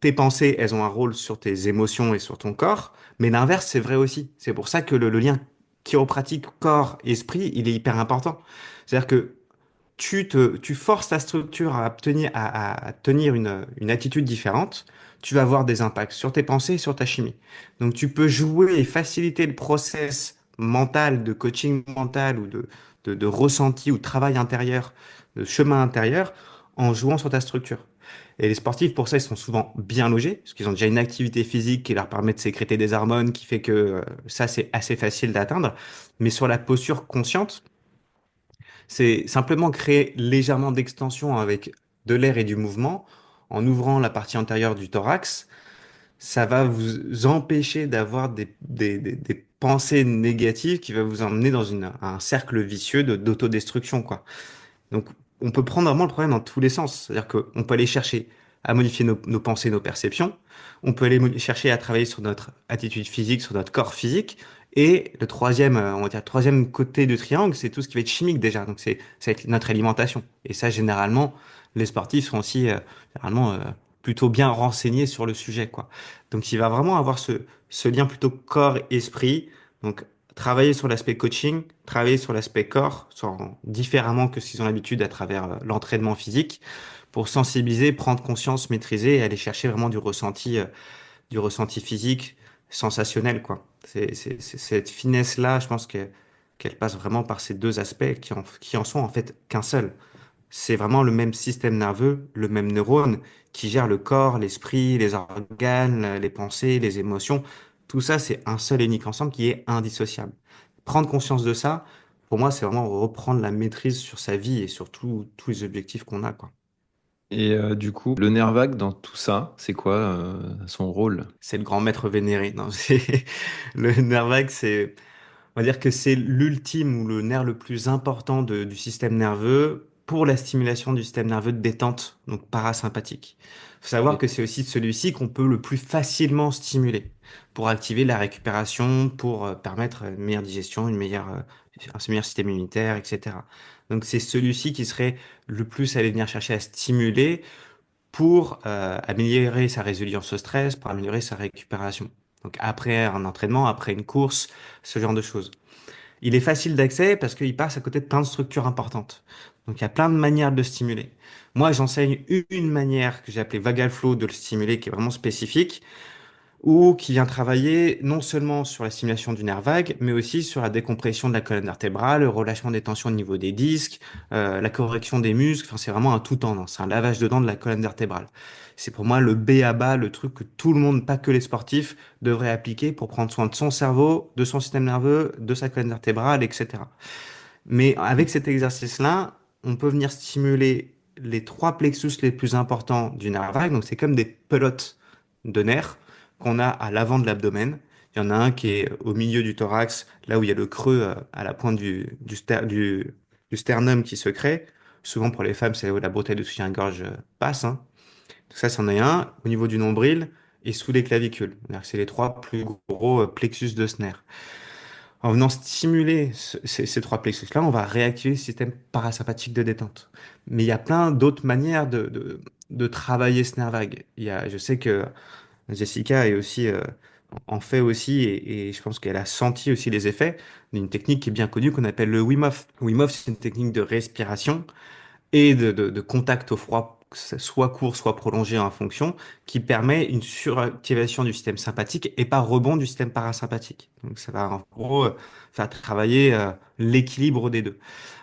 tes pensées, elles ont un rôle sur tes émotions et sur ton corps, mais l'inverse, c'est vrai aussi. C'est pour ça que le lien chiropratique corps-esprit, il est hyper important. C'est-à-dire que tu forces ta structure à tenir une attitude différente, tu vas avoir des impacts sur tes pensées et sur ta chimie. Donc tu peux jouer et faciliter le process mental de coaching mental ou de ressenti ou de travail intérieur, de chemin intérieur, en jouant sur ta structure. Et les sportifs, pour ça, ils sont souvent bien logés, parce qu'ils ont déjà une activité physique qui leur permet de sécréter des hormones, qui fait que ça, c'est assez facile d'atteindre. Mais sur la posture consciente, c'est simplement créer légèrement d'extension avec de l'air et du mouvement en ouvrant la partie antérieure du thorax. Ça va vous empêcher d'avoir des pensées négatives qui va vous emmener dans un cercle vicieux d'autodestruction, quoi. Donc, on peut prendre vraiment le problème dans tous les sens. C'est-à-dire qu'on peut aller chercher à modifier nos pensées, nos perceptions. On peut aller chercher à travailler sur notre attitude physique, sur notre corps physique. Et le troisième, on va dire, troisième côté du triangle, c'est tout ce qui va être chimique déjà. Donc, c'est notre alimentation. Et ça, généralement, les sportifs sont aussi, généralement, plutôt bien renseignés sur le sujet, quoi. Donc, il va vraiment avoir ce lien plutôt corps-esprit. Donc, travailler sur l'aspect coaching, travailler sur l'aspect corps, différemment que ce qu'ils ont l'habitude à travers l'entraînement physique, pour sensibiliser, prendre conscience, maîtriser et aller chercher vraiment du ressenti physique sensationnel, quoi. Cette finesse-là, je pense qu'elle passe vraiment par ces deux aspects qui en sont en fait qu'un seul. C'est vraiment le même système nerveux, le même neurone qui gère le corps, l'esprit, les organes, les pensées, les émotions. Tout ça, c'est un seul et unique ensemble qui est indissociable. Prendre conscience de ça, pour moi, c'est vraiment reprendre la maîtrise sur sa vie et sur tous les objectifs qu'on a, quoi. Et du coup, le nerf vague dans tout ça, c'est quoi son rôle? C'est le grand maître vénéré. Non, le nerf vague, on va dire que c'est l'ultime ou le nerf le plus important du système nerveux pour la stimulation du système nerveux de détente, donc parasympathique. Il faut savoir Et- que c'est aussi celui-ci qu'on peut le plus facilement stimuler pour activer la récupération, pour permettre une meilleure digestion, un meilleur système immunitaire, etc. Donc c'est celui-ci qui serait le plus à aller venir chercher à stimuler pour améliorer sa résilience au stress, pour améliorer sa récupération. Donc après un entraînement, après une course, ce genre de choses. Il est facile d'accès parce qu'il passe à côté de plein de structures importantes. Donc il y a plein de manières de le stimuler. Moi, j'enseigne une manière que j'ai appelée vagal flow de le stimuler, qui est vraiment spécifique, ou qui vient travailler non seulement sur la stimulation du nerf vague, mais aussi sur la décompression de la colonne vertébrale, le relâchement des tensions au niveau des disques, la correction des muscles. Enfin, c'est vraiment un tout en un. C'est un lavage de dents de la colonne vertébrale. C'est pour moi le B à bas, le truc que tout le monde, pas que les sportifs, devrait appliquer pour prendre soin de son cerveau, de son système nerveux, de sa colonne vertébrale, etc. Mais avec cet exercice-là, on peut venir stimuler les trois plexus les plus importants du nerf vague. Donc, c'est comme des pelotes de nerfs qu'on a à l'avant de l'abdomen. Il y en a un qui est au milieu du thorax, là où il y a le creux à la pointe du sternum qui se crée. Souvent pour les femmes, c'est là où la bretelle de soutien-gorge passe, hein. Donc ça, c'en est un au niveau du nombril et sous les clavicules. C'est-à-dire que c'est les trois plus gros plexus de ce nerf. En venant stimuler ces trois plexus-là, on va réactiver le système parasympathique de détente. Mais il y a plein d'autres manières de travailler ce nerf vague. Je sais que Jessica en fait aussi, et je pense qu'elle a senti aussi les effets d'une technique qui est bien connue qu'on appelle le Wim Hof. Wim Hof, c'est une technique de respiration et de contact au froid, que ce soit court, soit prolongé en fonction, qui permet une suractivation du système sympathique et pas rebond du système parasympathique. Donc ça va en gros faire travailler l'équilibre des deux.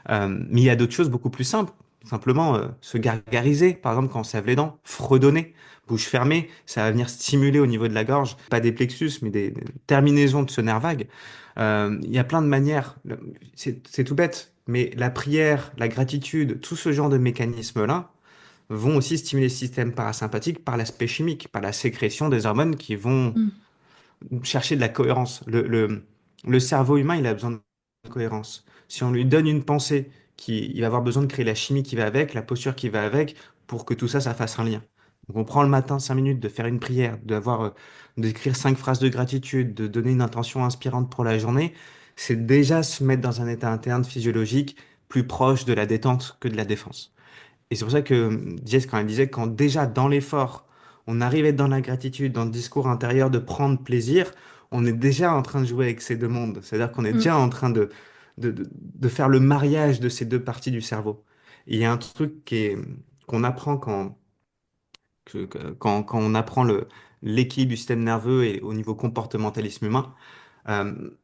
Mais il y a d'autres choses beaucoup plus simples. Simplement se gargariser, par exemple quand on se lave les dents, fredonner, bouche fermée, ça va venir stimuler au niveau de la gorge, pas des plexus, mais des terminaisons de ce nerf vague. Il y a plein de manières, c'est tout bête, mais la prière, la gratitude, tout ce genre de mécanismes-là vont aussi stimuler le système parasympathique par l'aspect chimique, par la sécrétion des hormones qui vont Mm. chercher de la cohérence. Le cerveau humain, il a besoin de cohérence. Si on lui donne une pensée, il va avoir besoin de créer la chimie qui va avec, la posture qui va avec, pour que tout ça, ça fasse un lien. Donc on prend le matin 5 minutes de faire une prière, d'écrire 5 phrases de gratitude, de donner une intention inspirante pour la journée. C'est déjà se mettre dans un état interne physiologique plus proche de la détente que de la défense. Et c'est pour ça que Jess, quand elle disait, quand déjà dans l'effort, on arrive à être dans la gratitude, dans le discours intérieur, de prendre plaisir, on est déjà en train de jouer avec ces deux mondes. C'est-à-dire qu'on est Mm. déjà en train de faire le mariage de ces deux parties du cerveau. Et il y a un truc qu'on apprend quand on apprend l'équilibre du système nerveux et au niveau comportementalisme humain.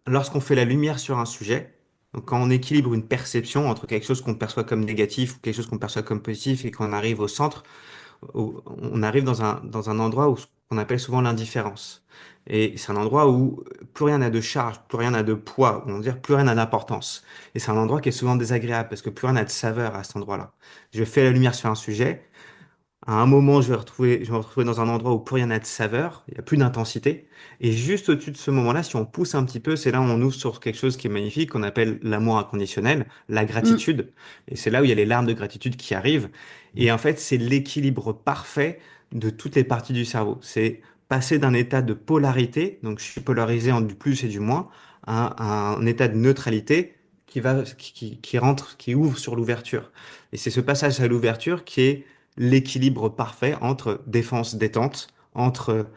Lorsqu'on fait la lumière sur un sujet, donc quand on équilibre une perception entre quelque chose qu'on perçoit comme négatif ou quelque chose qu'on perçoit comme positif et qu'on arrive au centre, on arrive dans un endroit où qu'on appelle souvent l'indifférence. Et c'est un endroit où plus rien n'a de charge, plus rien n'a de poids, on va dire plus rien n'a d'importance. Et c'est un endroit qui est souvent désagréable parce que plus rien n'a de saveur à cet endroit-là. Je fais la lumière sur un sujet, à un moment, je vais me retrouver dans un endroit où plus rien n'a de saveur, il n'y a plus d'intensité. Et juste au-dessus de ce moment-là, si on pousse un petit peu, c'est là où on ouvre sur quelque chose qui est magnifique, qu'on appelle l'amour inconditionnel, la Mm. gratitude. Et c'est là où il y a les larmes de gratitude qui arrivent. Et en fait, c'est l'équilibre parfait de toutes les parties du cerveau. C'est passer d'un état de polarité, donc je suis polarisé en du plus et du moins, à un état de neutralité qui rentre, qui ouvre sur l'ouverture. Et c'est ce passage à l'ouverture qui est l'équilibre parfait entre défense, détente, entre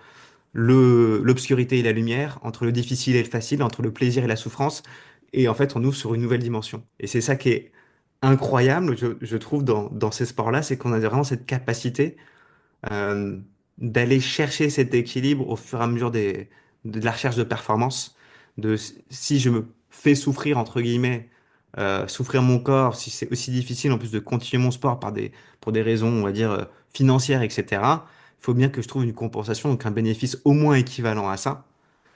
l'obscurité et la lumière, entre le difficile et le facile, entre le plaisir et la souffrance. Et en fait, on ouvre sur une nouvelle dimension. Et c'est ça qui est incroyable, je trouve, dans ces sports-là, c'est qu'on a vraiment cette capacité euh, d'aller chercher cet équilibre au fur et à mesure de la recherche de performance. Si je me fais souffrir, entre guillemets, souffrir mon corps, si c'est aussi difficile en plus de continuer mon sport pour des raisons, on va dire, financières, etc., il faut bien que je trouve une compensation, donc un bénéfice au moins équivalent à ça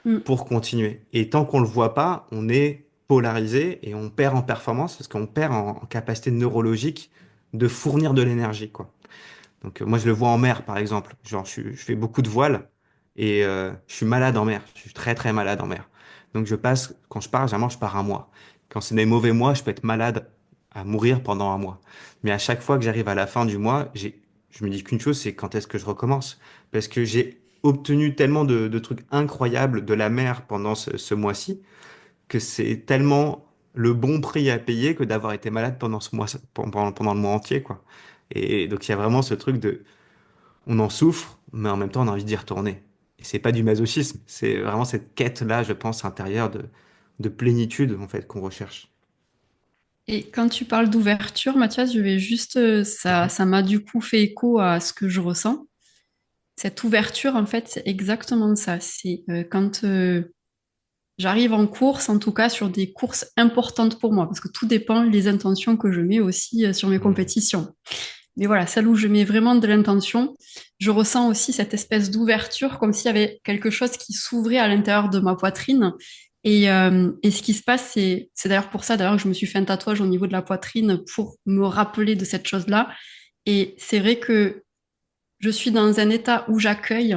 Mm. pour continuer. Et tant qu'on le voit pas, on est polarisé et on perd en performance parce qu'on perd en capacité neurologique de fournir de l'énergie, quoi. Donc moi je le vois en mer par exemple. Genre je fais beaucoup de voile et je suis malade en mer. Je suis très très malade en mer. Donc quand je pars, généralement je pars un mois. Quand c'est des mauvais mois, je peux être malade à mourir pendant un mois. Mais à chaque fois que j'arrive à la fin du mois, je me dis qu'une chose, c'est quand est-ce que je recommence. Parce que j'ai obtenu tellement de trucs incroyables de la mer pendant ce mois-ci que c'est tellement le bon prix à payer que d'avoir été malade pendant ce mois, pendant le mois entier, quoi. Et donc il y a vraiment ce truc on en souffre, mais en même temps on a envie d'y retourner. Et c'est pas du masochisme, c'est vraiment cette quête-là, je pense, intérieure de plénitude, en fait, qu'on recherche. Et quand tu parles d'ouverture, Mathias, je vais juste, Mhm. ça m'a du coup fait écho à ce que je ressens. Cette ouverture, en fait, c'est exactement ça. C'est quand j'arrive en course, en tout cas sur des courses importantes pour moi, parce que tout dépend des intentions que je mets aussi sur mes Mhm. compétitions. Mais voilà, celle où je mets vraiment de l'intention, je ressens aussi cette espèce d'ouverture, comme s'il y avait quelque chose qui s'ouvrait à l'intérieur de ma poitrine. Et ce qui se passe, c'est d'ailleurs pour ça d'ailleurs que je me suis fait un tatouage au niveau de la poitrine pour me rappeler de cette chose-là. Et c'est vrai que je suis dans un état où j'accueille,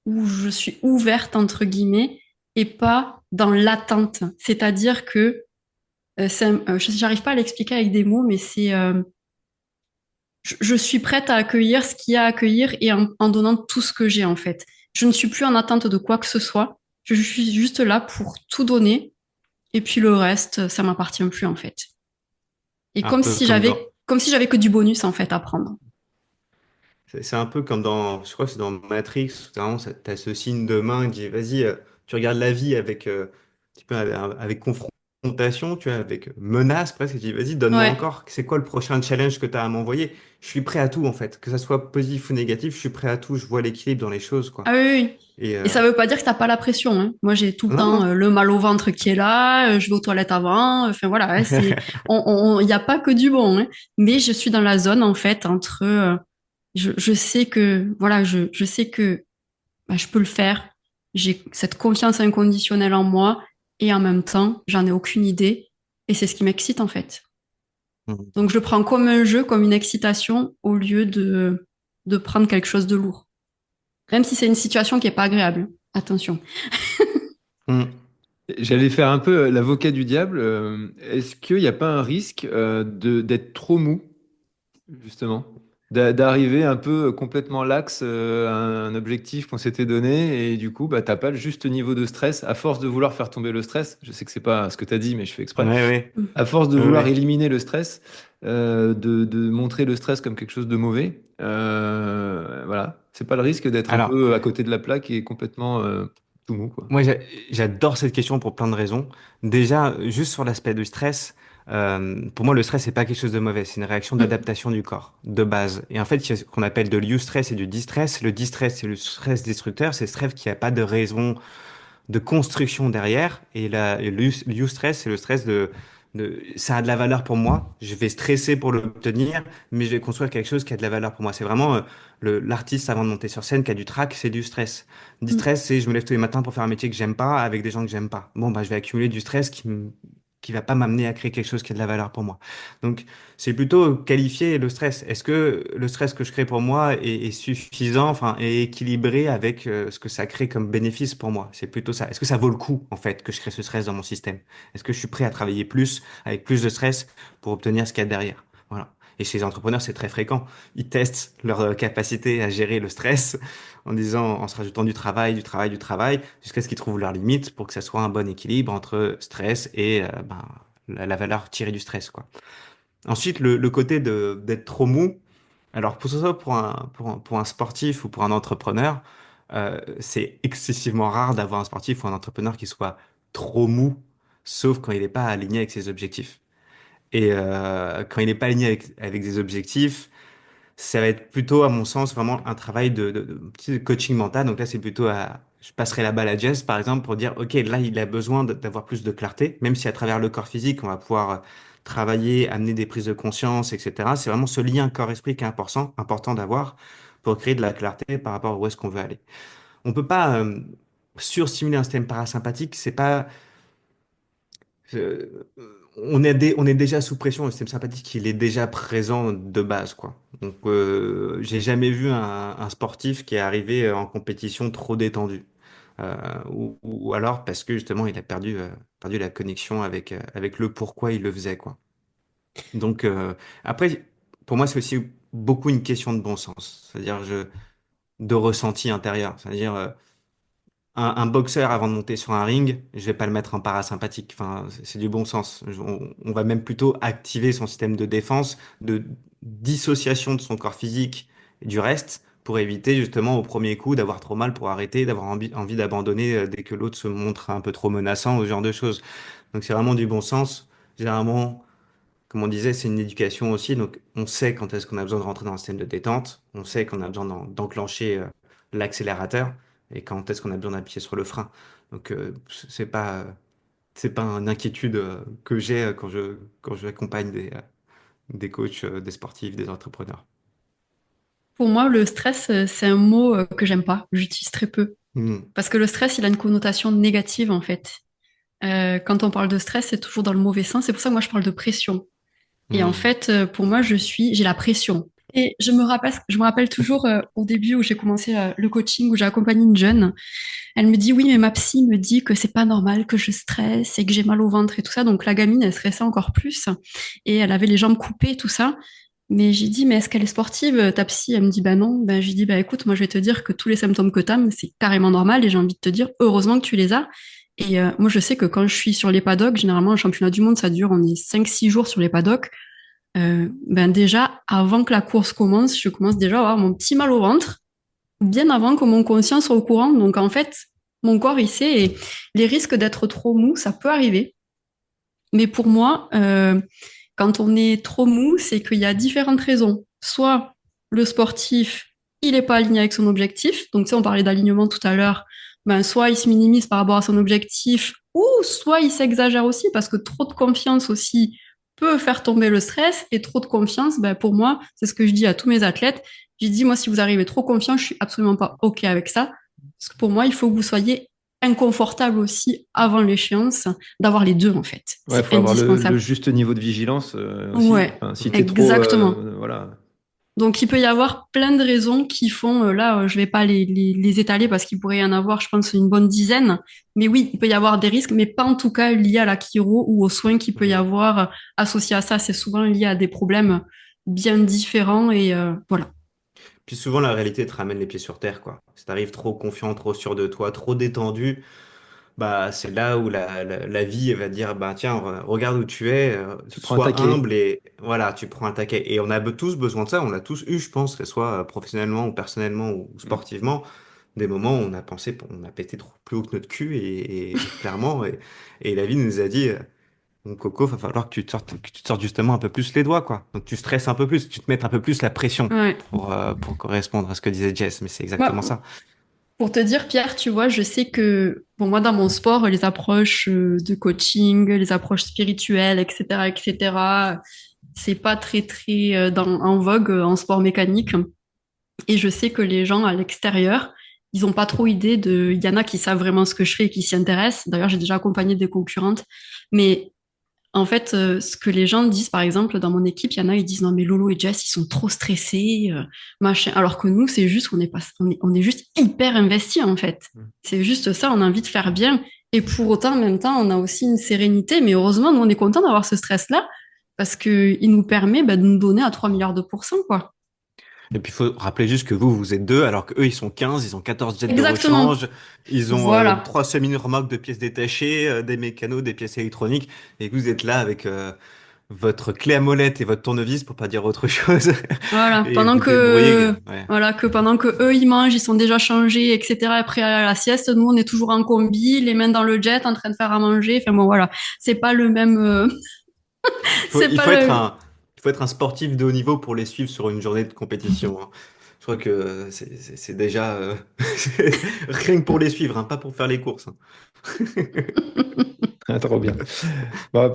où je suis ouverte entre guillemets, et pas dans l'attente. C'est-à-dire que j'arrive pas à l'expliquer avec des mots, mais je suis prête à accueillir ce qu'il y a à accueillir et en donnant tout ce que j'ai en fait. Je ne suis plus en attente de quoi que ce soit. Je suis juste là pour tout donner Et puis le reste, ça m'appartient plus en fait. Et Un peu comme dans. comme si j'avais que du bonus en fait à prendre. C'est un peu comme dans, je crois que c'est dans Matrix, où t'as ce signe de main qui dit, vas-y, tu regardes la vie avec, un petit peu avec confrontation, tu vois, avec menace presque, et tu dis, vas-y, donne-moi Ouais. encore, c'est quoi le prochain challenge que tu as à m'envoyer? Je suis prêt à tout, en fait, que ça soit positif ou négatif, je suis prêt à tout, je vois l'équilibre dans les choses, quoi. Ah oui, oui. Et Et ça veut pas dire que t'as pas la pression, hein. Moi, j'ai tout le non, temps non. le mal au ventre qui est là, je vais aux toilettes avant. Enfin voilà, hein, il y a pas que du bon, hein. Mais je suis dans la zone en fait entre, je sais que, voilà, je sais que bah, je peux le faire. J'ai cette confiance inconditionnelle en moi et en même temps, j'en ai aucune idée. Et c'est ce qui m'excite en fait. Donc, je prends comme un jeu, comme une excitation au lieu de prendre quelque chose de lourd. Même si c'est une situation qui est pas agréable. Attention. Mm. J'allais faire un peu l'avocat du diable. Est-ce qu'il n'y a pas un risque d'être trop mou, justement? D'arriver un peu complètement lax à un objectif qu'on s'était donné et du coup, bah, t'as pas le juste niveau de stress. À force de vouloir faire tomber le stress, je sais que c'est pas ce que tu as dit, mais je fais exprès. Ouais, ouais, À force de ouais, vouloir ouais. éliminer le stress, de montrer le stress comme quelque chose de mauvais, voilà. C'est pas le risque d'être un Alors, peu à côté de la plaque et complètement tout mou, quoi. moi, j'adore cette question pour plein de raisons. Déjà, juste sur l'aspect du stress, pour moi, le stress, c'est pas quelque chose de mauvais. C'est une réaction Mm. d'adaptation du corps, de base. Et en fait, il y a ce qu'on appelle de l'eustress et du distress. Le distress, c'est le stress destructeur. C'est le stress qui a pas de raison de construction derrière. Et l'eustress, c'est le stress ça a de la valeur pour moi. Je vais stresser pour l'obtenir, mais je vais construire quelque chose qui a de la valeur pour moi. C'est vraiment l'artiste avant de monter sur scène qui a du trac, c'est du stress. Du Mm. stress, c'est je me lève tous les matins pour faire un métier que j'aime pas avec des gens que j'aime pas. Bon, bah, je vais accumuler du stress qui va pas m'amener à créer quelque chose qui a de la valeur pour moi. Donc, c'est plutôt qualifier le stress. Est-ce que le stress que je crée pour moi est suffisant, enfin, est équilibré avec ce que ça crée comme bénéfice pour moi? C'est plutôt ça. Est-ce que ça vaut le coup, en fait, que je crée ce stress dans mon système? Est-ce que je suis prêt à travailler plus, avec plus de stress, pour obtenir ce qu'il y a derrière? Voilà. Et chez les entrepreneurs, c'est très fréquent. Ils testent leur capacité à gérer le stress en disant, en se rajoutant du travail, jusqu'à ce qu'ils trouvent leur limite pour que ça soit un bon équilibre entre stress et ben, la valeur tirée du stress, quoi. Ensuite, le côté d'être trop mou. Alors, pour ça, pour un sportif ou pour un entrepreneur, c'est excessivement rare d'avoir un sportif ou un entrepreneur qui soit trop mou, sauf quand il n'est pas aligné avec ses objectifs. Et quand il n'est pas aligné avec des objectifs, ça va être plutôt, à mon sens, vraiment un travail de petit coaching mental. Donc là, c'est plutôt je passerai la balle à Jess, par exemple, pour dire, OK, là, il a besoin d'avoir plus de clarté, même si à travers le corps physique, on va pouvoir travailler, amener des prises de conscience, etc. C'est vraiment ce lien corps-esprit qui est important d'avoir pour créer de la clarté par rapport à où est-ce qu'on veut aller. On peut pas surstimuler un système parasympathique, c'est pas on est déjà sous pression, le système sympathique, il est déjà présent de base, quoi. Donc, j'ai jamais vu un sportif qui est arrivé en compétition trop détendu. Ou alors parce que justement, il a perdu la connexion avec le pourquoi il le faisait, quoi. Donc, après, pour moi, c'est aussi beaucoup une question de bon sens, c'est-à-dire de ressenti intérieur. C'est-à-dire, un boxeur avant de monter sur un ring, je vais pas le mettre en parasympathique. Enfin, c'est du bon sens. On va même plutôt activer son système de défense, de dissociation de son corps physique et du reste, pour éviter justement au premier coup d'avoir trop mal pour arrêter, d'avoir envie d'abandonner dès que l'autre se montre un peu trop menaçant, ou ce genre de choses. Donc c'est vraiment du bon sens. Généralement, comme on disait, c'est une éducation aussi. Donc on sait quand est-ce qu'on a besoin de rentrer dans un système de détente, on sait qu'on a besoin d'enclencher l'accélérateur et quand est-ce qu'on a besoin d'appuyer sur le frein. Donc c'est pas une inquiétude que j'ai quand je accompagne des coachs, des sportifs, des entrepreneurs. Pour moi, le stress, c'est un mot que j'aime pas. J'utilise très peu. Hmm. Parce que le stress, il a une connotation négative, en fait. Quand on parle de stress, c'est toujours dans le mauvais sens. C'est pour ça que moi, je parle de pression. Et en Hmm. fait, pour moi, j'ai la pression. Et je me rappelle toujours au début où j'ai commencé le coaching, où j'ai accompagné une jeune. Elle me dit, oui, mais ma psy me dit que c'est pas normal que je stresse et que j'ai mal au ventre et tout ça. Donc la gamine, elle stressait encore plus et elle avait les jambes coupées, tout ça. Mais j'ai dit, mais est-ce qu'elle est sportive, ta psy? Elle me dit, bah non. Ben, j'ai dit, bah écoute, moi je vais te dire que tous les symptômes que t'as, c'est carrément normal et j'ai envie de te dire, heureusement que tu les as. Et moi, je sais que quand je suis sur les paddocks, généralement, le championnat du monde, ça dure, on est 5-6 jours sur les paddocks. Ben déjà, avant que la course commence, je commence déjà à avoir mon petit mal au ventre, bien avant que mon conscient soit au courant. Donc, en fait, mon corps, il sait, et les risques d'être trop mou, ça peut arriver. Mais pour moi, quand on est trop mou, c'est qu'il y a différentes raisons. Soit le sportif, il n'est pas aligné avec son objectif. Donc, tu sais, on parlait d'alignement tout à l'heure. Ben, soit il se minimise par rapport à son objectif, ou soit il s'exagère aussi, parce que trop de confiance aussi peut faire tomber le stress. Et trop de confiance, ben, pour moi, c'est ce que je dis à tous mes athlètes. J'ai dit, moi, si vous arrivez trop confiant, je suis absolument pas OK avec ça. Parce que pour moi, il faut que vous soyez inconfortable aussi avant l'échéance, d'avoir les deux en fait. Ouais, C'est faut avoir le indispensable. juste niveau de vigilance aussi. Ouais, Enfin, si t'es trop, exactement. voilà. Donc il peut y avoir plein de raisons qui font, là je vais pas les étaler parce qu'il pourrait y en avoir, je pense, une bonne dizaine. Mais oui, il peut y avoir des risques, mais pas en tout cas liés à la chiro ou aux soins qu'il peut y Mhm. avoir associés à ça. C'est souvent lié à des problèmes bien différents et voilà. Puis souvent, la réalité te ramène les pieds sur terre, quoi. Si t'arrives trop confiant, trop sûr de toi, trop détendu, bah, c'est là où la vie elle va te dire, bah, tiens, regarde où tu es, Tu prends un sois taquet. humble et voilà, tu prends un taquet. Et on a tous besoin de ça, on l'a tous eu, je pense, que ce soit professionnellement ou personnellement ou Mm. sportivement, des moments où on a pensé, on a pété trop plus haut que notre cul et clairement, et la vie nous a dit, mon coco, va falloir que tu te sortes justement un peu plus les doigts, quoi. Donc tu stresses un peu plus, tu te mets un peu plus la pression Ouais. pour correspondre à ce que disait Jess, mais c'est exactement Moi, ça. pour te dire, Pierre, tu vois, je sais que, bon, moi, dans mon sport, les approches de coaching, les approches spirituelles, etc., c'est pas très, très en vogue en sport mécanique. Et je sais que les gens à l'extérieur, ils ont pas trop idée de. Il y en a qui savent vraiment ce que je fais et qui s'y intéressent. D'ailleurs, j'ai déjà accompagné des concurrentes. Mais en fait, ce que les gens disent, par exemple, dans mon équipe, il y en a, ils disent non, mais Lolo et Jess, ils sont trop stressés, machin. Alors que nous, c'est juste qu'on est pas, on est juste hyper investis, en fait. C'est juste ça, on a envie de faire bien. Et pour autant, en même temps, on a aussi une sérénité. Mais heureusement, nous, on est content d'avoir ce stress-là parce que il nous permet bah, de nous donner à 3 milliards de pourcents, quoi. Et puis, il faut rappeler juste que vous êtes deux, alors qu'eux, ils sont 15, ils ont 14 jets de Exactement. rechange, ils ont Voilà. 3 semi-remorques de pièces détachées, des mécanos, des pièces électroniques, et que vous êtes là avec votre clé à molette et votre tournevis, pour pas dire autre chose, Voilà. et vous débrouillez. Ouais. Pendant que eux, ils mangent, ils sont déjà changés, etc., prêts à la sieste, nous, on est toujours en combi, les mains dans le jet, en train de faire à manger. Enfin bon, voilà. C'est pas le même, c'est Il pas faut être le, il faut être un sportif de haut niveau pour les suivre sur une journée de compétition, hein. Je crois que c'est déjà rien que pour les suivre, hein, pas pour faire les courses, hein. Ah, trop bien. Bah,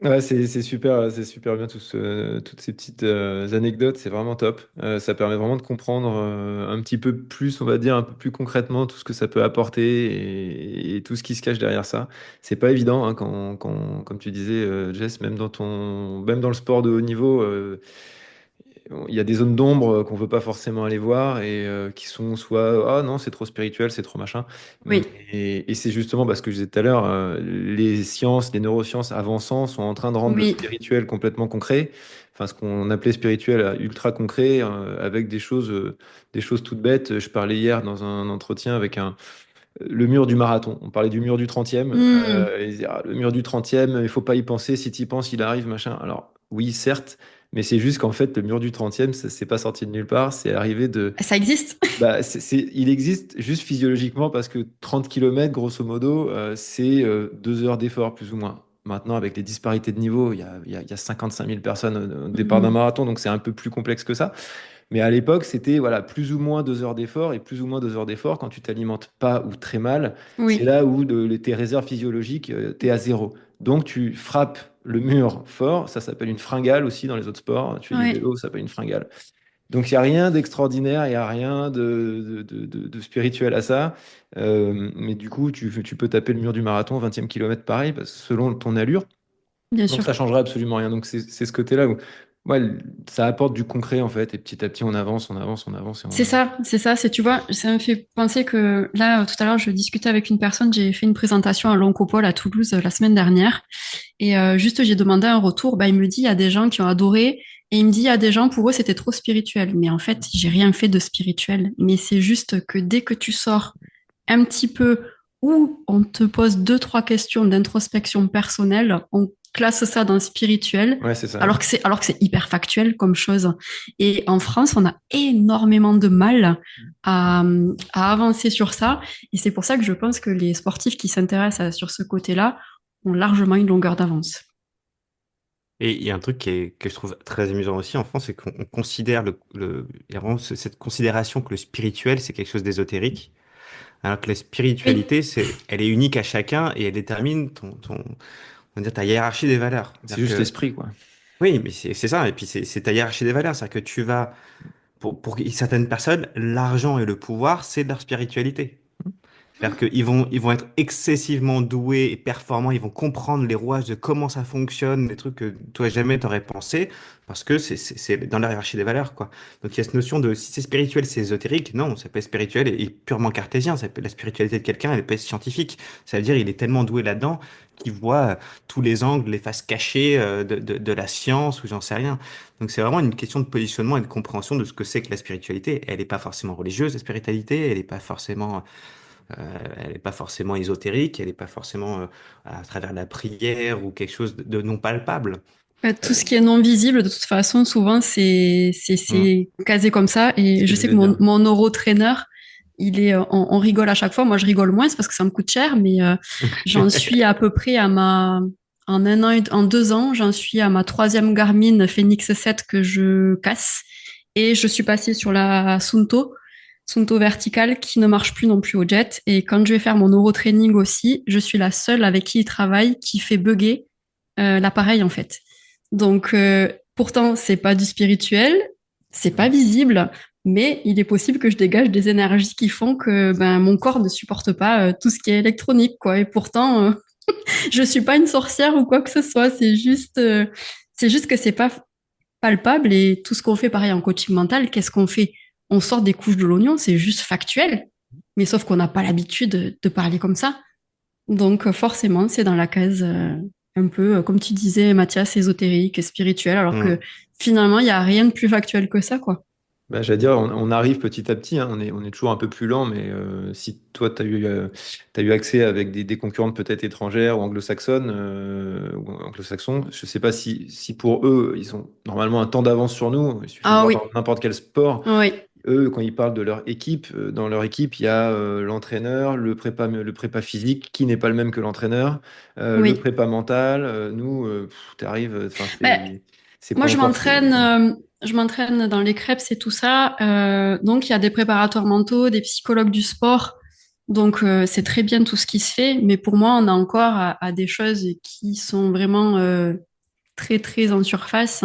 ouais, c'est super bien toutes ces petites anecdotes, c'est vraiment top. Ça permet vraiment de comprendre un petit peu plus, on va dire, un peu plus concrètement tout ce que ça peut apporter et tout ce qui se cache derrière ça. C'est pas évident hein, comme tu disais, Jess, même dans le sport de haut niveau. Il y a des zones d'ombre qu'on veut pas forcément aller voir et qui sont soit ah non c'est trop spirituel c'est trop machin oui, et c'est justement parce que je disais tout à l'heure les sciences les neurosciences avançant sont en train de rendre le oui, spirituel complètement concret enfin ce qu'on appelait spirituel ultra concret avec des choses toutes bêtes je parlais hier dans un entretien avec le mur du marathon on parlait du mur du 30e Hmm. et ils disaient, ah, le mur du 30e il faut pas y penser si tu y penses il arrive machin alors oui certes mais c'est juste qu'en fait, le mur du 30e, ça c'est pas sorti de nulle part, c'est arrivé de... Ça existe. Bah, il existe juste physiologiquement parce que 30 km, grosso modo, c'est 2 heures d'effort, plus ou moins. Maintenant, avec les disparités de niveau, il y a 55 000 personnes au départ d'un Hmm. marathon, donc c'est un peu plus complexe que ça. Mais à l'époque, c'était voilà, plus ou moins 2 heures d'effort, et plus ou moins 2 heures d'effort, quand tu t'alimentes pas ou très mal, c'est Oui, là où tes réserves physiologiques, tu es à zéro. Donc tu frappes le mur fort, ça s'appelle une fringale aussi dans les autres sports. Tu fais du oui, vélo, ça s'appelle une fringale. Donc il n'y a rien d'extraordinaire, il n'y a rien de spirituel à ça. Mais du coup, tu peux taper le mur du marathon, 20e kilomètre pareil, selon ton allure. bien Donc sûr. ça changerait absolument rien. Donc c'est ce côté-là où ouais, ça apporte du concret en fait. Et petit à petit, on avance, on avance, on avance et on avance. C'est ça, c'est, tu vois, ça me fait penser que là, tout à l'heure, je discutais avec une personne, j'ai fait une présentation à l'Oncopole à Toulouse la semaine dernière. Et juste, j'ai demandé un retour. Bah, il me dit, il y a des gens qui ont adoré. Et il me dit, il y a des gens, pour eux, c'était trop spirituel. Mais en fait, j'ai rien fait de spirituel. Mais c'est juste que dès que tu sors un petit peu où on te pose deux, trois questions d'introspection personnelle, on classe ça dans spirituel, Ouais, c'est ça. alors que c'est hyper factuel comme chose. Et en France, on a énormément de mal à, à avancer sur ça. Et c'est pour ça que je pense que les sportifs qui s'intéressent sur ce côté-là ont largement une longueur d'avance. Et il y a un truc que je trouve très amusant aussi en France, c'est qu'on considère il y a vraiment cette considération que le spirituel, c'est quelque chose d'ésotérique, alors que la Oui, spiritualité, elle est unique à chacun et elle détermine on va dire ta hiérarchie des valeurs. C'est C'est-à-dire juste que, l'esprit, quoi. oui, mais c'est ça, et puis c'est ta hiérarchie des valeurs, c'est-à-dire que tu vas, pour certaines personnes, l'argent et le pouvoir, c'est leur spiritualité. C'est-à-dire qu'ils vont être excessivement doués et performants, ils vont comprendre les rouages de comment ça fonctionne, des trucs que toi jamais t'aurais pensé, parce que c'est dans la hiérarchie des valeurs, quoi. Donc il y a cette notion de si c'est spirituel, c'est ésotérique. Non, ça peut être spirituel et purement cartésien. La spiritualité de quelqu'un, elle peut être scientifique. Ça veut dire il est tellement doué là-dedans qu'il voit tous les angles, les faces cachées de la science ou j'en sais rien. Donc c'est vraiment une question de positionnement et de compréhension de ce que c'est que la spiritualité. Elle n'est pas forcément religieuse, la spiritualité, elle n'est pas forcément ésotérique, elle n'est pas forcément à travers la prière ou quelque chose de non palpable. tout Euh, ce qui est non visible, de toute façon, souvent, hmm, c'est casé comme ça. Ce Et que je je sais que voulais dire. mon neurotraîneur, on rigole à chaque fois. Moi, je rigole moins, c'est parce que ça me coûte cher, mais j'en suis à peu près en un an, en 2 ans, j'en suis à ma troisième Garmin Fenix 7 que je casse. Et je suis passée sur la Sunto verticale qui ne marche plus non plus au jet. Et quand je vais faire mon neurotraining aussi, je suis la seule avec qui il travaille qui fait bugger l'appareil, en fait. Donc, pourtant, c'est pas du spirituel, c'est pas visible, mais il est possible que je dégage des énergies qui font que ben, mon corps ne supporte pas tout ce qui est électronique, quoi. Et pourtant, je suis pas une sorcière ou quoi que ce soit. C'est juste que c'est pas palpable et tout ce qu'on fait, pareil en coaching mental, qu'est-ce qu'on fait? On sort des couches de l'oignon, c'est juste factuel. Mais sauf qu'on n'a pas l'habitude de parler comme ça. Donc forcément, c'est dans la case un peu, comme tu disais, Mathias, ésotérique, spirituel, alors que hmm. finalement, il n'y a rien de plus factuel que ça, quoi. Bah, j'allais dire, on arrive petit à petit, hein, on est toujours un peu plus lent, mais si toi, t'as eu accès avec des concurrentes peut-être étrangères ou anglo-saxonnes, ou anglo-saxons, je sais pas si pour eux, ils ont normalement un temps d'avance sur nous, il suffit de Ah voir oui, dans n'importe quel sport. oui, Eux, quand ils parlent de leur équipe, dans leur équipe, il y a l'entraîneur, le prépa physique, qui n'est pas le même que l'entraîneur, le oui. prépa mental. Nous, t'arrives, enfin, Ben, c'est pas moi, encore fait. je m'entraîne dans les crêpes et tout ça. Donc, il y a des préparateurs mentaux, des psychologues du sport. Donc, c'est très bien tout ce qui se fait. Mais pour moi, on a encore à des choses qui sont vraiment très, très en surface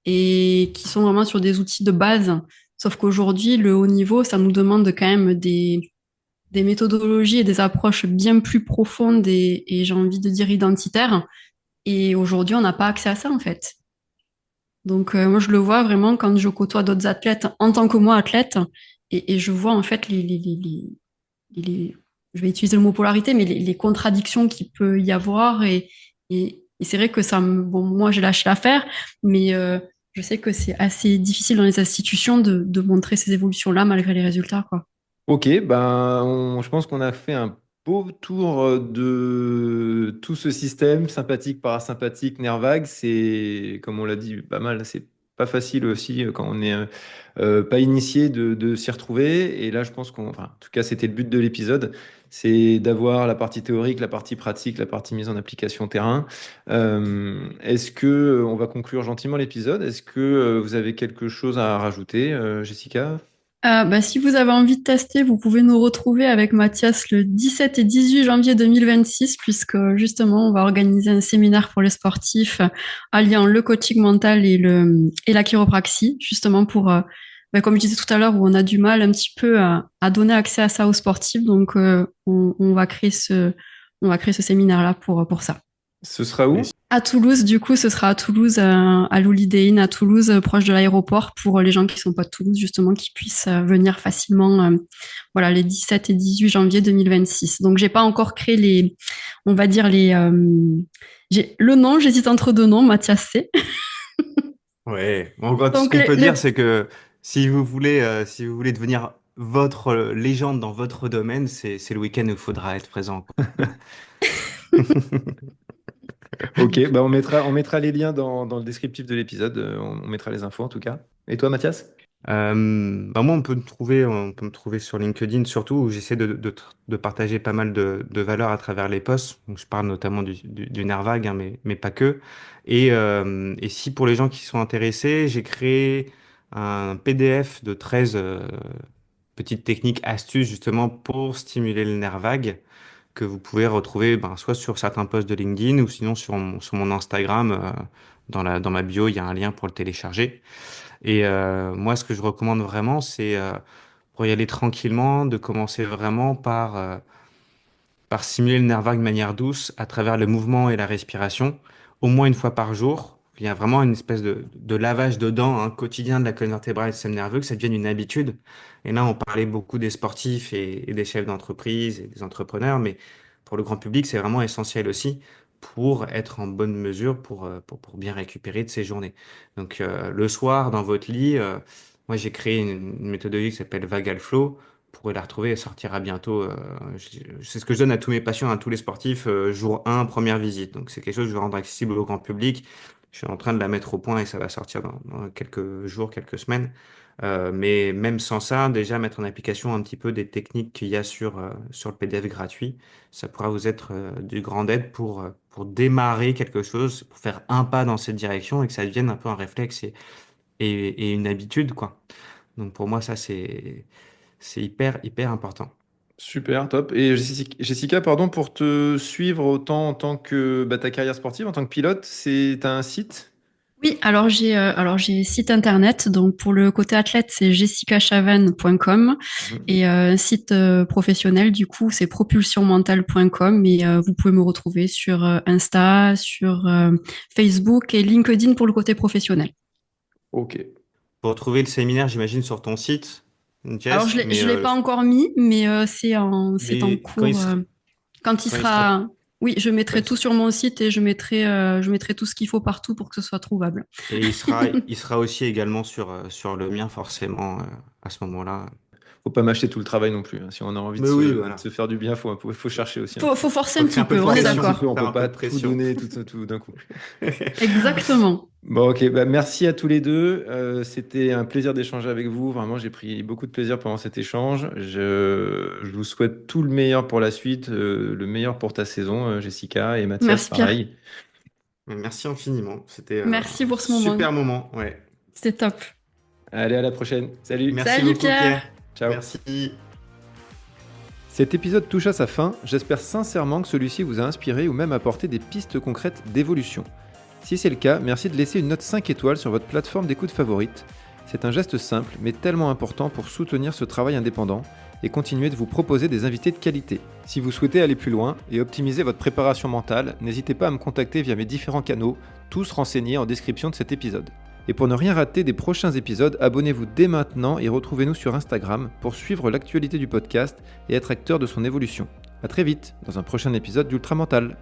et qui sont vraiment sur des outils de base. Sauf qu'aujourd'hui, le haut niveau, ça nous demande quand même des méthodologies et des approches bien plus profondes et j'ai envie de dire identitaires. Et aujourd'hui, on n'a pas accès à ça, en fait. Donc, moi, je le vois vraiment quand je côtoie d'autres athlètes en tant que moi, athlète, et je vois en fait je vais utiliser le mot polarité, mais les contradictions qu'il peut y avoir. Et c'est vrai que bon, moi, j'ai lâché l'affaire, mais je sais que c'est assez difficile dans les institutions de montrer ces évolutions-là malgré les résultats, quoi. Ok, ben, je pense qu'on a fait un beau tour de tout ce système sympathique, parasympathique, nerf vague. C'est, comme on l'a dit, pas mal. C'est pas facile aussi quand on est pas initié de s'y retrouver. Et là, je pense enfin, en tout cas, c'était le but de l'épisode, c'est d'avoir la partie théorique, la partie pratique, la partie mise en application terrain. Est-ce que on va conclure gentiment l'épisode? Est-ce que vous avez quelque chose à rajouter, Jessica? Bah, si vous avez envie de tester, vous pouvez nous retrouver avec Mathias le 17 et 18 janvier 2026, puisque justement, on va organiser un séminaire pour les sportifs alliant le coaching mental et la chiropraxie, justement pour, bah, comme je disais tout à l'heure, où on a du mal un petit peu à donner accès à ça aux sportifs. Donc, on va créer ce séminaire-là pour ça. Ce sera Et où? À Toulouse, du coup, ce sera à Toulouse, à l'Holiday Inn, à Toulouse, proche de l'aéroport, pour les gens qui sont pas de Toulouse, justement, qui puissent venir facilement, voilà, les 17 et 18 janvier 2026. Donc, j'ai pas encore créé on va dire j'ai le nom, j'hésite entre deux noms, Mathias C. ouais, en gros, tout ce Donc, qu'on peut dire, c'est que si vous voulez devenir votre légende dans votre domaine, c'est le week-end où il faudra être présent, quoi. Ok, bah on mettra les liens dans le descriptif de l'épisode. On mettra les infos en tout cas. Et toi, Mathias? Bah moi, on peut me trouver sur LinkedIn surtout, où j'essaie de partager pas mal de valeurs à travers les posts. Donc, je parle notamment du nerf vague, hein, mais pas que. Et si pour les gens qui sont intéressés, j'ai créé un PDF de 13 petites techniques, astuces justement pour stimuler le nerf vague, que vous pouvez retrouver ben, soit sur certains posts de LinkedIn ou sinon sur mon Instagram. Dans ma bio, il y a un lien pour le télécharger. Et moi, ce que je recommande vraiment, c'est pour y aller tranquillement, de commencer vraiment par simuler le nerf vague de manière douce à travers le mouvement et la respiration, au moins une fois par jour. Il y a vraiment une espèce de lavage de dents hein, quotidien de la colonne vertébrale et du système nerveux, que ça devienne une habitude. Et là, on parlait beaucoup des sportifs et des chefs d'entreprise et des entrepreneurs, mais pour le grand public, c'est vraiment essentiel aussi pour être en bonne mesure, pour bien récupérer de ces journées. Donc, le soir, dans votre lit, moi, j'ai créé une méthodologie qui s'appelle Vagal Flow. Vous pourrez la retrouver, elle sortira bientôt. C'est ce que je donne à tous mes patients, à tous les sportifs, jour 1, première visite. Donc c'est quelque chose que je vais rendre accessible au grand public. Je suis en train de la mettre au point et ça va sortir dans quelques jours, quelques semaines. Mais même sans ça, déjà mettre en application un petit peu des techniques qu'il y a sur le PDF gratuit, ça pourra vous être du grand aide pour démarrer quelque chose, pour faire un pas dans cette direction et que ça devienne un peu un réflexe et une habitude, quoi. Donc pour moi, ça, c'est hyper important. Super, top. Et Jessica, pardon, pour te suivre autant en tant que ta carrière sportive, en tant que pilote, t'as un site? Oui, alors j'ai site internet. Donc pour le côté athlète, c'est jessicachavan.com Mhm. et site professionnel du coup, c'est propulsionmentale.com et vous pouvez me retrouver sur Insta, sur Facebook et LinkedIn pour le côté professionnel. Ok. Pour retrouver le séminaire, j'imagine, sur ton site, Alors Jess, je l'ai pas encore mis, mais c'est en mais quand il cours. sera, Quand il quand il sera, sera, oui, je quand mettrai il tout sera- sur mon site et je mettrai tout ce qu'il faut partout pour que ce soit trouvable. et il sera aussi également sur le mien, forcément, à ce moment-là. Faut pas mâcher tout le travail non plus, hein. Si on a envie Mais oui, de voilà. se faire du bien, faut chercher aussi un peu. Faut forcer Faut un créer petit un peu peu, de on est Forcer un pression, petit d'accord. peu, on faire peut un peu pas de tout pression. donner tout d'un coup. Exactement. Bon, ok, merci à tous les deux. C'était un plaisir d'échanger avec vous. Vraiment, j'ai pris beaucoup de plaisir pendant cet échange. Je vous souhaite tout le meilleur pour la suite, le meilleur pour ta saison, Jessica et Mathias, Merci Pierre. pareil. Merci infiniment. C'était Merci un pour ce moment. super moment. Ouais. C'était top. Allez, à la prochaine. Salut. Merci Salut beaucoup, Pierre. Pierre. Ciao. Merci. Cet épisode touche à sa fin. J'espère sincèrement que celui-ci vous a inspiré ou même apporté des pistes concrètes d'évolution. Si c'est le cas, merci de laisser une note 5 étoiles sur votre plateforme d'écoute favorite. C'est un geste simple, mais tellement important pour soutenir ce travail indépendant et continuer de vous proposer des invités de qualité. Si vous souhaitez aller plus loin et optimiser votre préparation mentale, n'hésitez pas à me contacter via mes différents canaux, tous renseignés en description de cet épisode. Et pour ne rien rater des prochains épisodes, abonnez-vous dès maintenant et retrouvez-nous sur Instagram pour suivre l'actualité du podcast et être acteur de son évolution. A très vite dans un prochain épisode d'Ultra Mental.